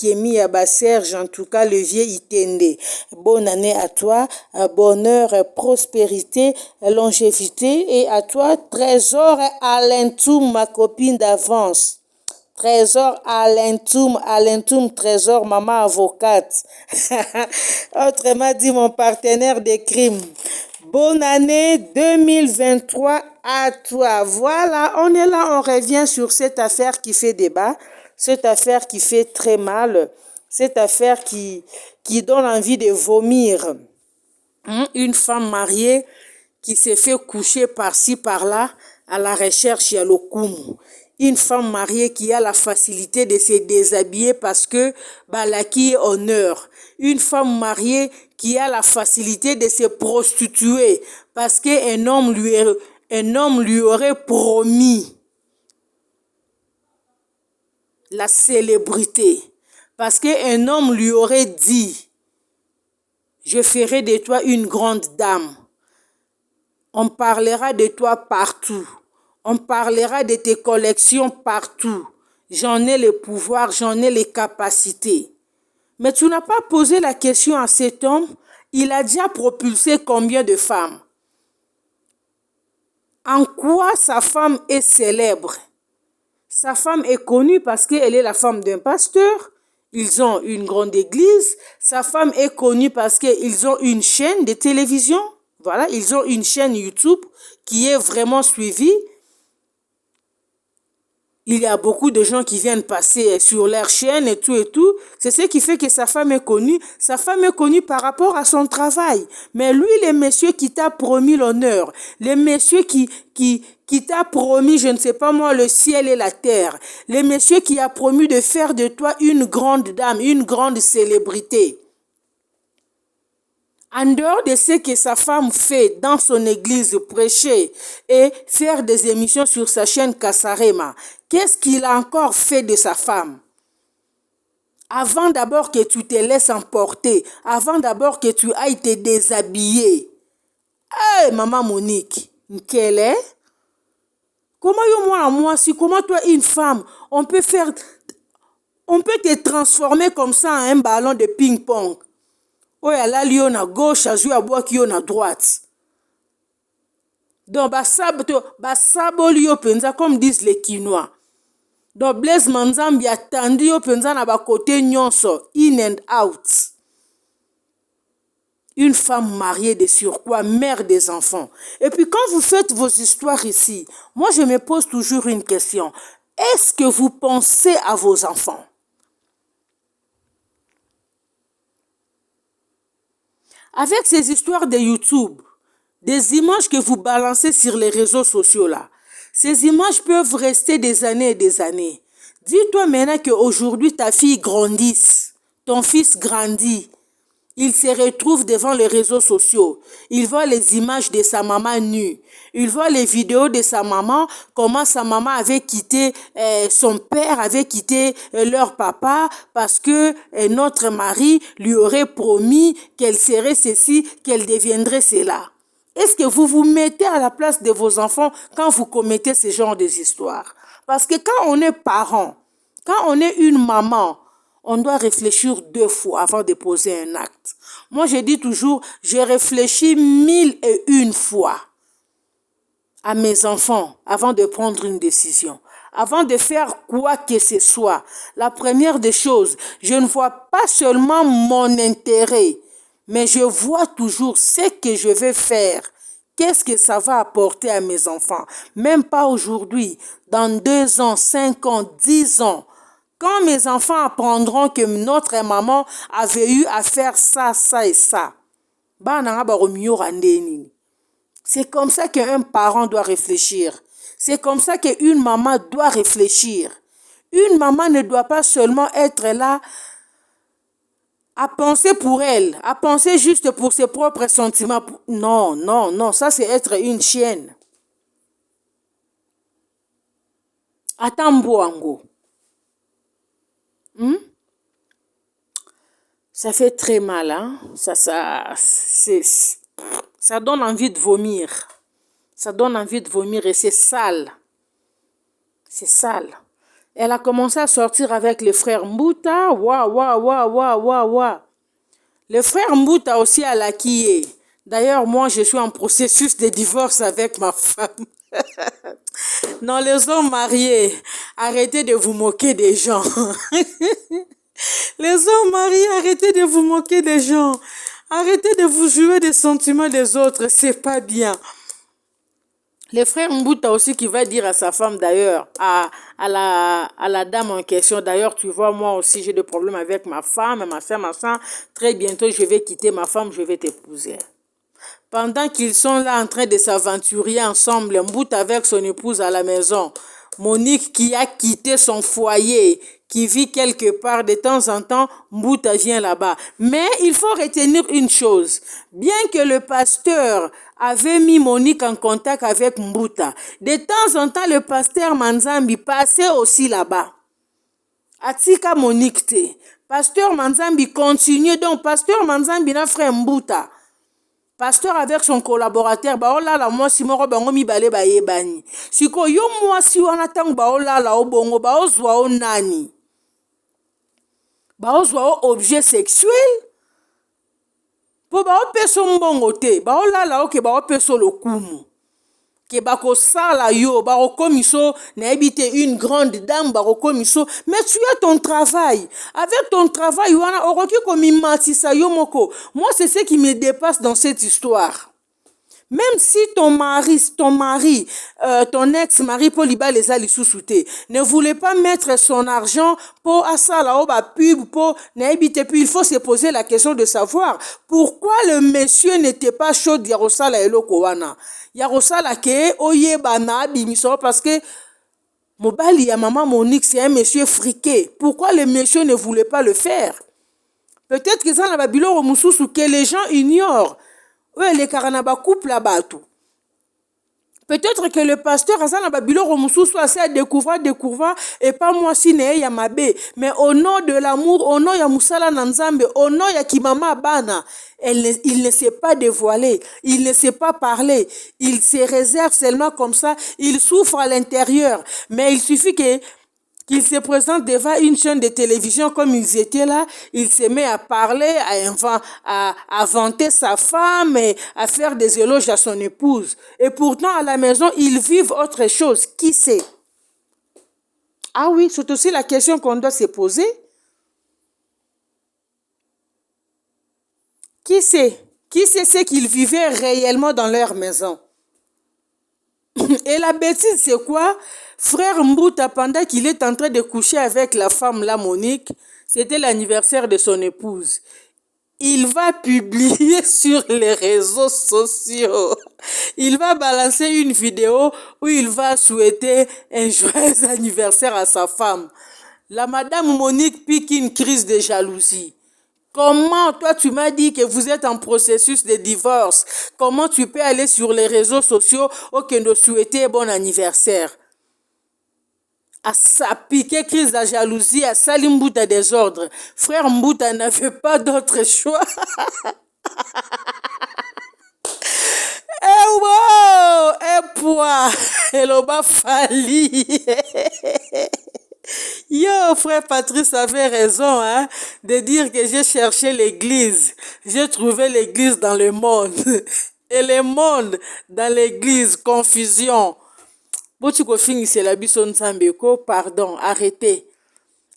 A: Yaba Serge, en tout cas le vieux Itende. Bonne année à toi, bonheur, prospérité, longévité et à toi Trésor Alentoum, ma copine d'avance. Trésor Alentoum, Trésor, maman avocate. Autrement dit, mon partenaire de crime. Bonne année 2023 à toi. Voilà, on est là, on revient sur cette affaire qui fait débat, cette affaire qui fait très mal, cette affaire qui donne envie de vomir. Une femme mariée qui s'est fait coucher par-ci, par-là, à la recherche à l'Okumu. Une femme mariée qui a la facilité de se déshabiller parce que balaki est honneur. Une femme mariée qui a la facilité de se prostituer parce qu'un homme lui aurait promis la célébrité. Parce qu'un homme lui aurait dit, je ferai de toi une grande dame. On parlera de toi partout. On parlera de tes collections partout. J'en ai le pouvoir, j'en ai les capacités. Mais tu n'as pas posé la question à cet homme. Il a déjà propulsé combien de femmes? En quoi sa femme est célèbre? Sa femme est connue parce qu'elle est la femme d'un pasteur. Ils ont une grande église. Sa femme est connue parce qu'ils ont une chaîne de télévision. Voilà, ils ont une chaîne YouTube qui est vraiment suivie. Il y a beaucoup de gens qui viennent passer sur leur chaîne et tout et tout. C'est ce qui fait que sa femme est connue. Sa femme est connue par rapport à son travail. Mais lui, les messieurs qui t'a promis l'honneur, les messieurs qui t'a promis, je ne sais pas moi, le ciel et la terre, les messieurs qui a promis de faire de toi une grande dame, une grande célébrité. En dehors de ce que sa femme fait dans son église, prêcher et faire des émissions sur sa chaîne Kasarema, qu'est-ce qu'il a encore fait de sa femme? Avant d'abord que tu te laisses emporter, avant d'abord que tu ailles te déshabiller. Hey, maman Monique, quelle est? Comment moi, si comment toi, une femme, on peut te transformer comme ça en un ballon de ping-pong? Oyo alali yo na gauche azwi abwaki yo na droite. Donc basaboli yo penza comme disent les Quinois. Donc Blaise Manzambi atandi yo penza na ba côté nyonso, in and out. Une femme mariée de surcroît, mère des enfants. Et puis quand vous faites vos histoires ici, moi je me pose toujours une question. Est-ce que vous pensez à vos enfants? Avec ces histoires de YouTube, des images que vous balancez sur les réseaux sociaux là, ces images peuvent rester des années et des années. Dis-toi maintenant qu'aujourd'hui ta fille grandisse, ton fils grandit, il se retrouve devant les réseaux sociaux, il voit les images de sa maman nue, il voit les vidéos de sa maman, comment sa maman avait quitté, son père avait quitté leur papa parce que notre mari lui aurait promis qu'elle serait ceci, qu'elle deviendrait cela. Est-ce que vous vous mettez à la place de vos enfants quand vous commettez ce genre d'histoires? Parce que quand on est parent, quand on est une maman, on doit réfléchir 2 fois avant de poser un acte. Moi, je dis toujours, je réfléchis 1001 fois à mes enfants avant de prendre une décision. Avant de faire quoi que ce soit. La première des choses, je ne vois pas seulement mon intérêt, mais je vois toujours ce que je vais faire. Qu'est-ce que ça va apporter à mes enfants? Même pas aujourd'hui, dans 2 ans, 5 ans, 10 ans. Quand mes enfants apprendront que notre maman avait eu à faire ça, ça et ça, c'est comme ça qu'un parent doit réfléchir. C'est comme ça qu'une maman doit réfléchir. Une maman ne doit pas seulement être là à penser pour elle, à penser juste pour ses propres sentiments. Non, non, non, ça c'est être une chienne. Attends, Mbouango. Ça fait très mal, hein? Ça donne envie de vomir. Ça donne envie de vomir et c'est sale. C'est sale. Elle a commencé à sortir avec le frère Mbouta. Waouh. Le frère Mbouta aussi à la Kié. D'ailleurs, moi, je suis en processus de divorce avec ma femme. Non, les hommes mariés, arrêtez de vous moquer des gens. Les hommes mariés, arrêtez de vous moquer des gens. Arrêtez de vous jouer des sentiments des autres, c'est pas bien. Le frère Mbouta aussi qui va dire à sa femme d'ailleurs, à la dame en question, d'ailleurs tu vois moi aussi j'ai des problèmes avec ma femme, machin, très bientôt je vais quitter ma femme, je vais t'épouser. Pendant qu'ils sont là en train de s'aventurer ensemble, Mbouta avec son épouse à la maison, Monique qui a quitté son foyer, qui vit quelque part de temps en temps, Mbouta vient là-bas. Mais il faut retenir une chose, bien que le pasteur avait mis Monique en contact avec Mbouta, de temps en temps le pasteur Manzambi passait aussi là-bas. Atika Monique te. Pasteur Manzambi continue, donc pasteur Manzambi n'a frère Mbouta. Pasteur avec son collaborateur, baolala mwasi moko bango mibale bayebani. Siko yo mwasi wana tango baolala obongo baozwa o nani? Baozwa o objet sexuel? Po baopeso mbongo te, baolala oke baopeso lokumu. que bakosala yo bakomiso na habité une grande dame bakomiso, mais tu as ton travail. Avec ton travail wana oroki komimatisa yo moko. Moi c'est ce qui me dépasse dans cette histoire. Même si ton ex-mari pour liba les alisoussouté, ne voulait pas mettre son argent pour asala ou pub pour n'habiter, puis il faut se poser la question de savoir pourquoi le monsieur n'était pas chaud d'Yarosala et Lokowana. Yarosala ke oye bana bimiso parce que Mobali ya maman Monique c'est un monsieur friqué. Pourquoi le monsieur ne voulait pas le faire? Peut-être que ça n'a pas bilo mususu que les gens ignorent. Ouais, les karanaba couple là-bas tout. Peut-être que le pasteur Hassan Ababilo Romusu soit assez à découvrir et pas moi si ne ya mabe, mais au nom de l'amour, au nom ya Musala Nanzambe, au nom ya Kimama Bana, il ne sait pas dévoiler, il ne sait pas parler, il se réserve seulement comme ça, il souffre à l'intérieur, mais il suffit qu'il se présente devant une chaîne de télévision comme ils étaient là, il se met à parler, à vanter sa femme et à faire des éloges à son épouse. Et pourtant, à la maison, ils vivent autre chose. Qui sait? Ah oui, c'est aussi la question qu'on doit se poser. Qui sait? Qui sait ce qu'ils vivaient réellement dans leur maison? Et la bêtise, c'est quoi? Frère Mbouta, pendant qu'il est en train de coucher avec la femme, la Monique, c'était l'anniversaire de son épouse. Il va publier sur les réseaux sociaux. Il va balancer une vidéo où il va souhaiter un joyeux anniversaire à sa femme. La madame Monique pique une crise de jalousie. Comment, toi, tu m'as dit que vous êtes en processus de divorce. Comment tu peux aller sur les réseaux sociaux et nous souhaiter bon anniversaire? À sa piqué crise de jalousie, à Salim Mbouta désordre. Frère Mbouta n'avait pas d'autre choix. Eh wow, eh poids, Eloba Fali. Yo, frère Patrice avait raison de dire que j'ai cherché l'église. J'ai trouvé l'église dans le monde. Et le monde dans l'église, confusion. Pardon, arrêtez.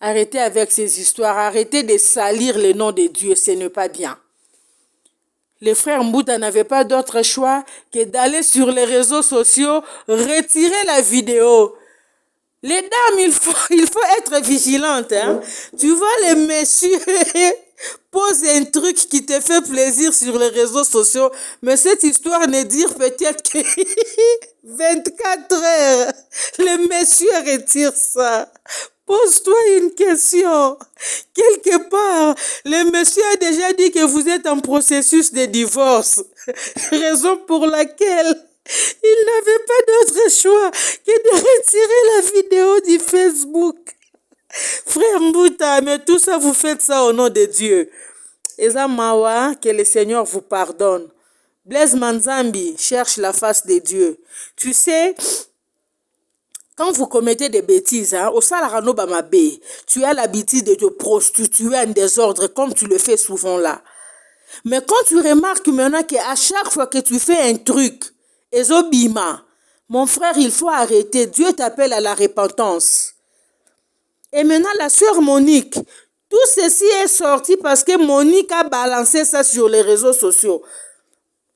A: Arrêtez avec ces histoires. Arrêtez de salir le nom de Dieu. Ce n'est pas bien. Les frères Mbouta n'avaient pas d'autre choix que d'aller sur les réseaux sociaux, retirer la vidéo. Les dames, il faut être vigilante. Tu vois, les messieurs posent un truc qui te fait plaisir sur les réseaux sociaux, mais cette histoire ne dure peut-être que 24 heures. Les messieurs retirent ça. Pose-toi une question. Quelque part, le monsieur a déjà dit que vous êtes en processus de divorce. Raison pour laquelle il n'avait pas d'autre choix que de retirer la vidéo du Facebook. Frère Mbouta, mais tout ça, vous faites ça au nom de Dieu. Eza Mawa, que le Seigneur vous pardonne. Blaise Manzambi cherche la face de Dieu. Tu sais, quand vous commettez des bêtises, au Salarano Bamabé, tu as l'habitude de te prostituer en désordre comme tu le fais souvent là. Mais quand tu remarques maintenant qu'à chaque fois que tu fais un truc, Ezobima, mon frère, il faut arrêter. Dieu t'appelle à la repentance. Et maintenant, la sœur Monique, tout ceci est sorti parce que Monique a balancé ça sur les réseaux sociaux.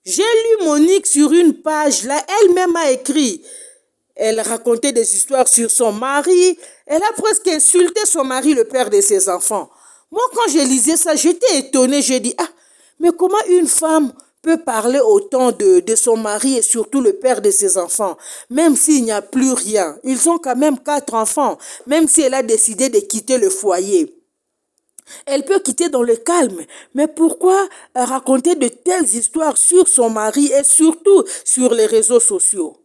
A: J'ai lu Monique sur une page, là, elle-même a écrit. Elle racontait des histoires sur son mari. Elle a presque insulté son mari, le père de ses enfants. Moi, quand je lisais ça, j'étais étonnée. J'ai dit, mais comment une femme peut parler autant de son mari et surtout le père de ses enfants, même s'il n'y a plus rien. Ils ont quand même 4 enfants, même si elle a décidé de quitter le foyer. Elle peut quitter dans le calme, mais pourquoi raconter de telles histoires sur son mari et surtout sur les réseaux sociaux?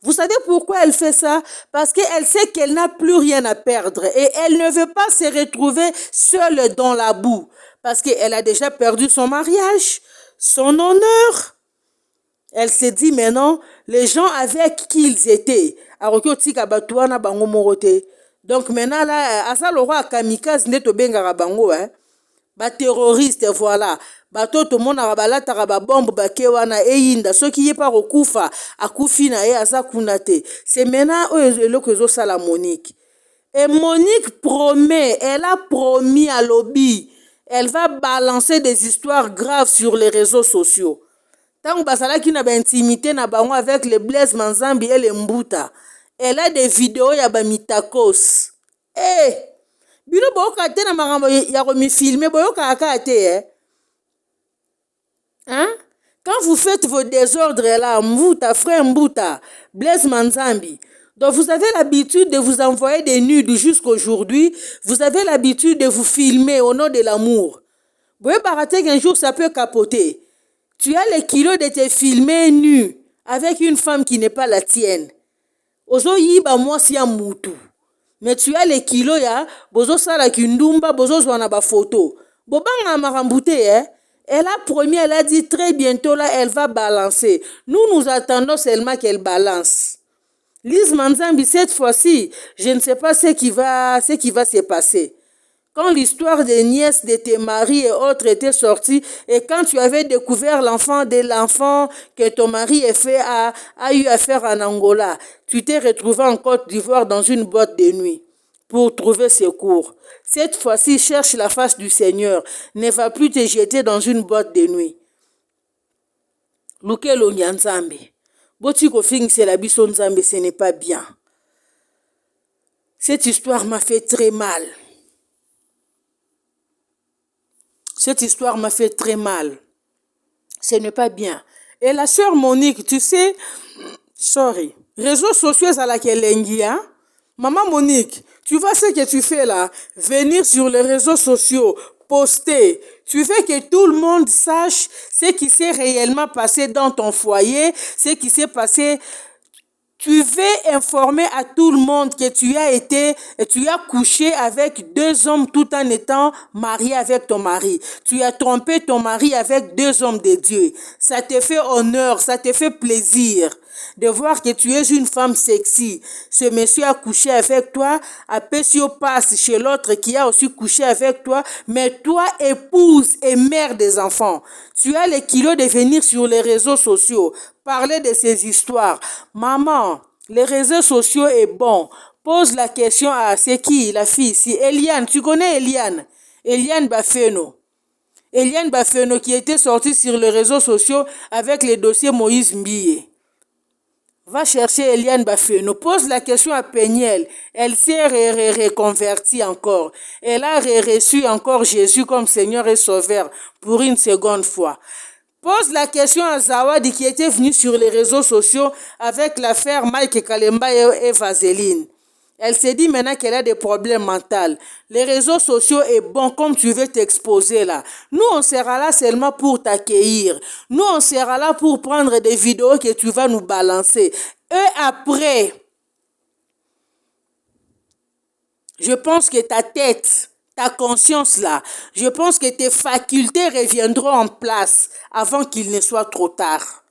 A: Vous savez pourquoi elle fait ça? Parce qu'elle sait qu'elle n'a plus rien à perdre et elle ne veut pas se retrouver seule dans la boue. Parce qu'elle a déjà perdu son mariage, son honneur. Elle se dit maintenant, les gens avec qui ils étaient, donc maintenant là, asa le roi kamikaze neto benga bango, terroriste, voilà. bato tomonaka balataka babombe bake wana eyinda soki ye pa kokufa akufi na ye aza kuna te. C'est maintenant oyo eloko ezosala Monique. Et Monique promet, elle a promis à Lobby, elle va balancer des histoires graves sur les réseaux sociaux. Tant basalaki na ba intimité na bango avec le Blaise Manzambi et le Mbuta, elle a des vidéos ya ba mitakos. Eh, bino boyoka te na makambo ya komi filmer boyoka aka te hein? Quand vous faites vos désordres là, Mbuta, frère Mbuta, Blaise Manzambi, donc vous avez l'habitude de vous envoyer des nudes jusqu'aujourd'hui, vous avez l'habitude de vous filmer au nom de l'amour. Vous pouvez barater qu'un jour ça peut capoter. Tu as les kilos de te filmer nu avec une femme qui n'est pas la tienne. Ozo yiba mwasi ya mutu. Mais tu as les kilos ya bozo sala kindumba bozo zwana ba photo. Bobanga marambute Elle a promis, elle a dit très bientôt là elle va balancer. Nous attendons seulement qu'elle balance. Lise Manzambi, cette fois-ci, je ne sais pas ce qui va se passer. Quand l'histoire des nièces de tes maris et autres était sortie, et quand tu avais découvert l'enfant que ton mari a eu à faire en Angola, tu t'es retrouvé en Côte d'Ivoire dans une boîte de nuit pour trouver secours. Cette fois-ci, cherche la face du Seigneur. Ne va plus te jeter dans une boîte de nuit. Lukelo Nyanzambe. Botiko Fingsela Biso Nzambe, ce n'est pas bien. Cette histoire m'a fait très mal. Cette histoire m'a fait très mal. Ce n'est pas bien. Et la sœur Monique, tu sais, réseaux sociaux à laquelle hein? Maman Monique, tu vois ce que tu fais là? Venir sur les réseaux sociaux, poster. Tu veux que tout le monde sache ce qui s'est réellement passé dans ton foyer, ce qui s'est passé. Tu veux informer à tout le monde que tu as couché avec 2 hommes tout en étant marié avec ton mari. Tu as trompé ton mari avec 2 hommes de Dieu. Ça te fait honneur, ça te fait plaisir de voir que tu es une femme sexy. Ce monsieur a couché avec toi, après si on passe chez l'autre qui a aussi couché avec toi, mais toi, épouse et mère des enfants, tu as les kilos de venir sur les réseaux sociaux, parler de ces histoires. Maman, les réseaux sociaux est bon. Pose la question à c'est qui la fille? Si Eliane, tu connais Eliane? Eliane Bafeno. Eliane Bafeno qui était sortie sur les réseaux sociaux avec les dossiers Moïse Mbie. Va chercher Eliane Bafeno. Pose la question à Peniel. Elle s'est reconvertie encore. Elle a reçu encore Jésus comme Seigneur et Sauveur pour une seconde fois. Pose la question à Zawadi qui était venue sur les réseaux sociaux avec l'affaire Mike Kalemba et Vaseline. Elle s'est dit maintenant qu'elle a des problèmes mentaux. Les réseaux sociaux est bon comme tu veux t'exposer là. Nous, on sera là seulement pour t'accueillir. Nous, on sera là pour prendre des vidéos que tu vas nous balancer. Et après, je pense que ta tête, ta conscience là, je pense que tes facultés reviendront en place avant qu'il ne soit trop tard.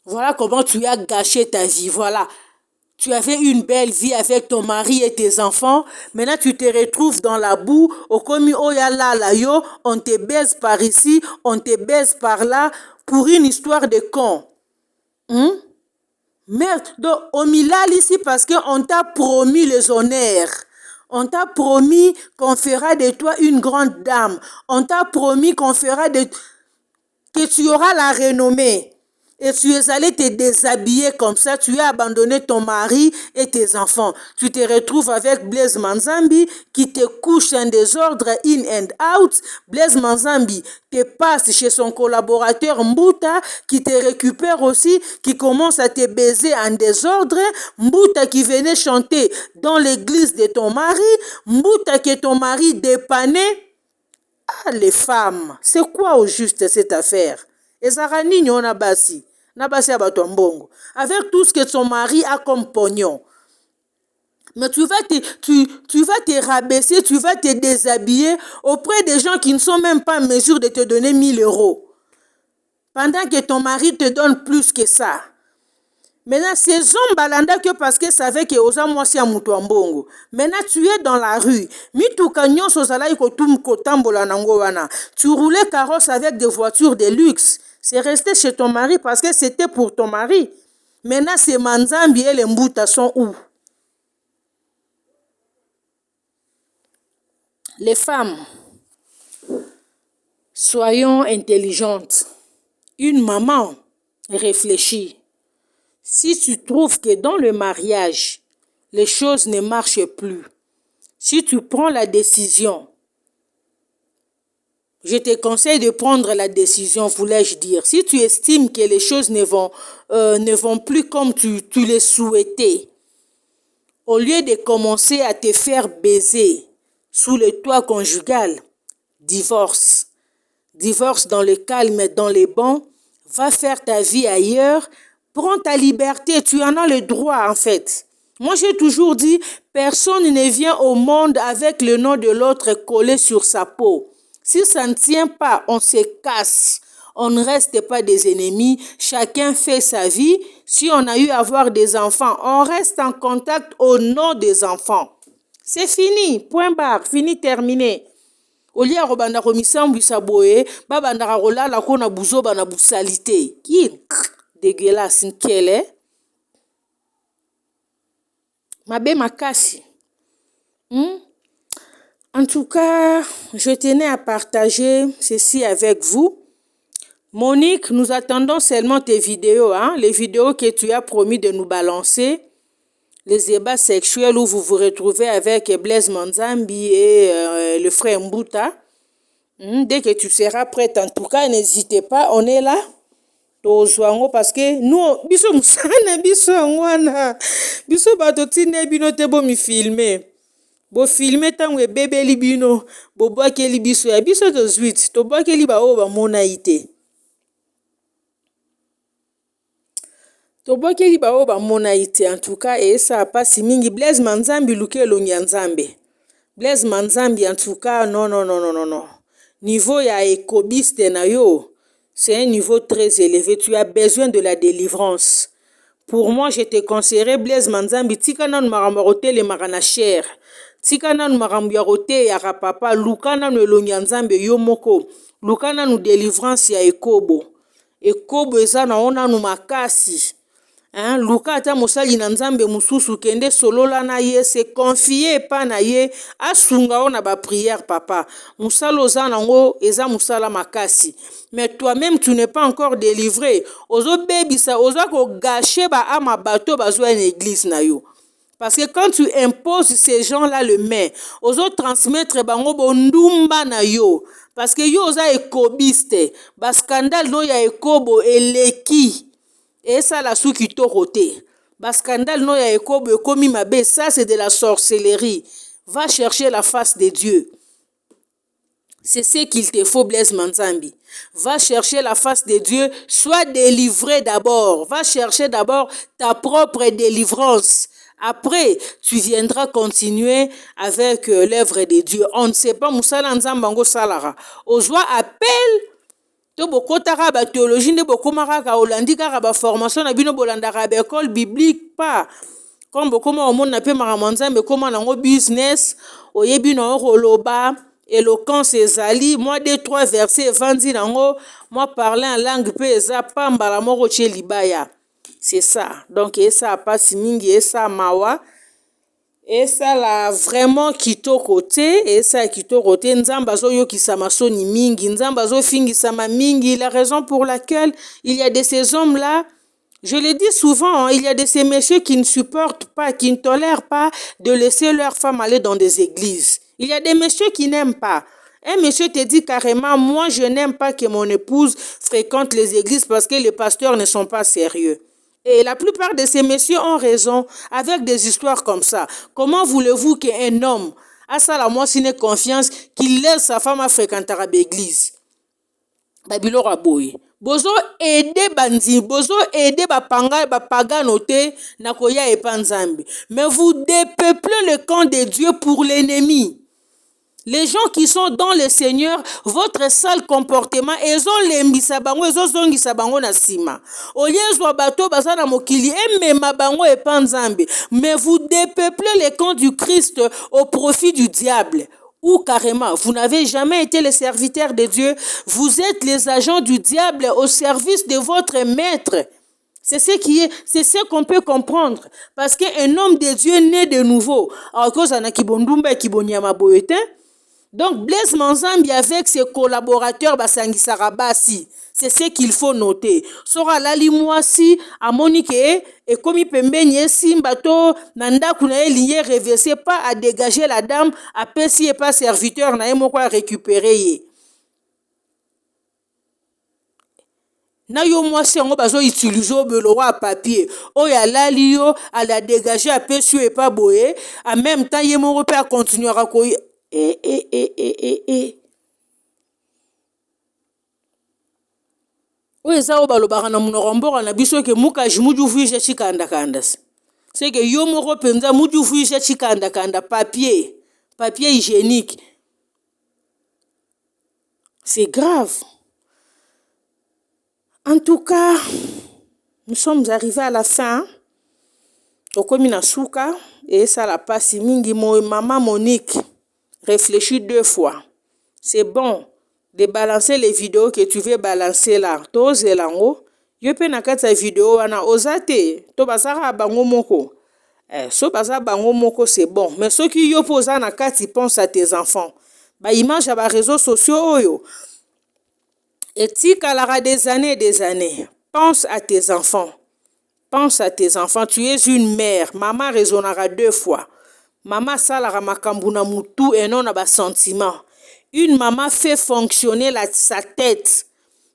A: Voilà comment tu as gâché ta vie, voilà. Tu avais une belle vie avec ton mari et tes enfants. Maintenant, tu te retrouves dans la boue. Au komi oyala la yo, on te baise par ici, on te baise par là, pour une histoire de con. Merde, donc on milal ici parce qu'on t'a promis les honneurs. On t'a promis qu'on fera de toi une grande dame. On t'a promis qu'on fera que tu auras la renommée. Et tu es allé te déshabiller comme ça, tu as abandonné ton mari et tes enfants. Tu te retrouves avec Blaise Manzambi qui te couche en désordre in and out. Blaise Manzambi te passe chez son collaborateur Mbuta qui te récupère aussi, qui commence à te baiser en désordre. Mbuta qui venait chanter dans l'église de ton mari. Mbuta que ton mari dépannait. Ah, les femmes, c'est quoi au juste cette affaire? Ezarani nyona basi. Avec tout ce que son mari a comme pognon. Mais tu vas te rabaisser, tu vas te déshabiller auprès des gens qui ne sont même pas en mesure de te donner 1 000 euros. Pendant que ton mari te donne plus que ça. Maintenant, ces hommes balanda que parce que savaient que oza mwasi ya mutu ya mbongo. Maintenant, tu es dans la rue. Mituka nyonso ozalaki kotambola nango wana. Tu roulais carrosse avec des voitures de luxe. C'est resté chez ton mari parce que c'était pour ton mari. Maintenant, ces manzambi et les mbouta sont où? Les femmes, soyons intelligentes. Une maman réfléchit. Si tu trouves que dans le mariage, les choses ne marchent plus, si tu prends la décision, je te conseille de prendre la décision, voulais-je dire. Si tu estimes que les choses ne vont plus comme tu les souhaitais, au lieu de commencer à te faire baiser sous le toit conjugal, divorce. Divorce dans le calme, dans les bons, va faire ta vie ailleurs. Prends ta liberté, tu en as le droit en fait. Moi j'ai toujours dit, personne ne vient au monde avec le nom de l'autre collé sur sa peau. Si ça ne tient pas, on se casse. On ne reste pas des ennemis, chacun fait sa vie. Si on a eu à avoir des enfants, on reste en contact au nom des enfants. C'est fini, point barre, fini, terminé. Olia robanda komisambwisa boye, babanda rolala kona buzoba na busalité. Qui dégueulasse nkele. Mabe makasi. En tout cas, je tenais à partager ceci avec vous. Monique, nous attendons seulement tes vidéos, les vidéos que tu as promis de nous balancer. Les débats sexuels où vous vous retrouvez avec Blaise Manzambi et le frère Mbouta. Dès que tu seras prête, en tout cas, n'hésitez pas, on est là. Parce que nous, biso musana biso ngwana. Biso bato tine bino te bo mi filmer. Bo filmer tango bébé libino, bo boake li biso ya biso to zwit, to boake li ba o ba mona ite. To boake li ba o ba mona ite en tout cas et ça passe mingi Blaise Manzambi luke longi nzambe. Blaise Manzambi en tout cas non. Niveau ya ekobiste na yo. C'est un niveau très élevé. Tu as besoin de la délivrance. Pour moi, je te conseillerais Blaise Manzambi. Tika nan maramote le marana cher. Tika nan marambiarote ya rapapa. Lukana no lonyanzambe yo moko. Lukana no délivrance ya ekobo. Ekobo eza na ona no makasi. Luka ata mosali na nzambe mususu kende solola na ye se confier pa na ye asunga ona ba prière papa musalo za nango eza musala makasi mais toi-même tu n'es pas encore délivré ozo bebisa ozo ko gâcher ba ama bato bazwa une église na yo parce que quand tu imposes ces gens-là le main ozo transmettre bango bondumba na yo parce que yo oza ekobiste ba scandale no ya ekobo eleki. Et ça la sou qui toroté. Bas scandale no ya ekobo komi mabe, ça c'est de la sorcellerie. Va chercher la face de Dieu. C'est ce qu'il te faut, Blaise Manzambi. Va chercher la face de Dieu, sois délivré d'abord. Va chercher d'abord ta propre délivrance. Après, tu viendras continuer avec l'œuvre de Dieu. On ne sait pas, Moussala Nzambango Salara. Ozwa appel. To bokotaka ba théologie nde bokomaka ka olandi kaka ba formation na bino bolandaka ba école biblique pas comme bokoma omona pe maramanzambe koma nango business oyebi na roloba éloquence ezali moi 2-3 versets vandi nango moi parler en langue pe eza pambala moko che libaya c'est ça donc et ça passe mingi et ça mawa. Et ça là vraiment kitoko te et ça kitoko te nzamba zo yokisa masoni mingi nzamba zo fingisa ma mingi la raison pour laquelle il y a de ces hommes là je le dis souvent il y a de ces messieurs qui ne supportent pas qui ne tolèrent pas de laisser leurs femmes aller dans des églises. Il y a des messieurs qui n'aiment pas. Un monsieur te dit carrément moi je n'aime pas que mon épouse fréquente les églises parce que les pasteurs ne sont pas sérieux. Et la plupart de ces messieurs ont raison avec des histoires comme ça. Comment voulez-vous qu'un homme a ça la moitié confiance qu'il laisse sa femme à fréquenter l'église? Babilo raboy. Bozo aider bandi, bozo aider bapanga bapaganote nakoya epanzambi. Mais vous dépeuplez le camp de Dieu pour l'ennemi. Les gens qui sont dans le Seigneur, votre sale comportement, ezolembisa bango, ezozongisa bango na sima. Oyezwa bato baza na mokili, emema bango epa Nzambe. Mais vous dépeuplez les camps du Christ au profit du diable. Ou carrément, vous n'avez jamais été les serviteurs de Dieu, vous êtes les agents du diable au service de votre maître. C'est ce qu'on peut comprendre. Parce qu'un homme de Dieu né de nouveau, à cause de Kibondumba et Kibonyama Boyetin, donc Blaise Manzambi avec ses collaborateurs Basangi Sarabasi, c'est ce qu'il faut noter. Sora lali mwasi amonike et comme pembeni simbato nanda kunae lié reversé pas à dégager la dame à pesi et pas serviteur na yemo kwa récupérer. Na yo mwasi ngo bazo utiliser belowa à papier o ya lali yo à la dégager à pesi et pas boye en même temps yemo pe à continuer à ko Oui, ça, balobaka na munoko mboka na biso ke mukaji muju fuisha chikanda kanda. C'est que yo moko penza muju fuisha chikanda kanda papier hygiénique. C'est grave. En tout cas, nous sommes arrivés à la fin. Okomi na suka et ça la passe mingi maman Monique. Réfléchis 2 fois. C'est bon de balancer les vidéos que tu veux balancer là. Tose lango. Yo pe na kata vidéo wana ozate. To basara bango moko. So basa bango moko c'est bon. Mais ceux qui yo posa na kati pense à tes enfants. Ba image à ba réseaux sociaux oyo. Et tikalara des années. Pense à tes enfants. Pense à tes enfants. Tu es une mère. Maman raisonnera 2 fois. Maman salara makambu na mutu et non na ba sentiment. Une maman fait fonctionner sa tête,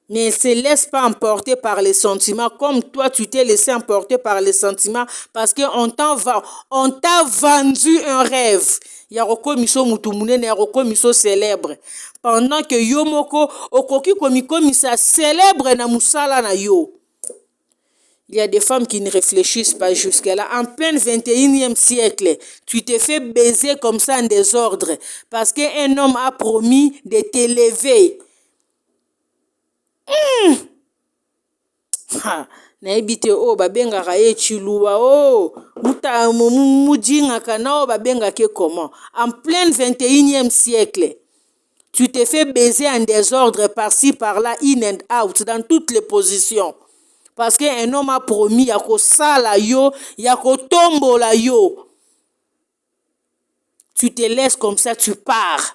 A: mais ne se laisse pas emporter par les sentiments comme toi tu t'es laissé emporter par les sentiments parce qu'on t'a vendu un rêve. Yaroko miso mutumune na yaroko miso célèbre. Pendant que yomoko okoki komi sa célèbre na musala na yo. Il y a des femmes qui ne réfléchissent pas jusque-là. En plein 21e siècle, tu te fais baiser comme ça en désordre parce qu'un homme a promis de t'élever. Naibite o babengaka ye chiluwa o muta mujingaka na o babengaka comment. En plein 21e siècle, tu te fais baiser en désordre par-ci par-là, in and out, dans toutes les positions. Parce qu'un homme a promis yako sala yo, yako tombola yo. Tu te laisses comme ça, tu pars.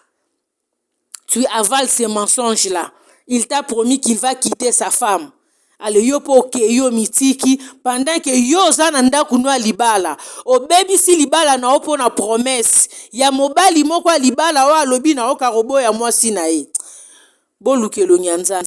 A: Tu avales ces mensonges-là. Il t'a promis qu'il va quitter sa femme. Ale yo po ke yo mitiki pendant que yo zananda kunwa libala. O baby si libala na opo na promesse. Ya mobali moko libala wa lobi na okarobo ya mwasi na ye. Bolukelo nyanza.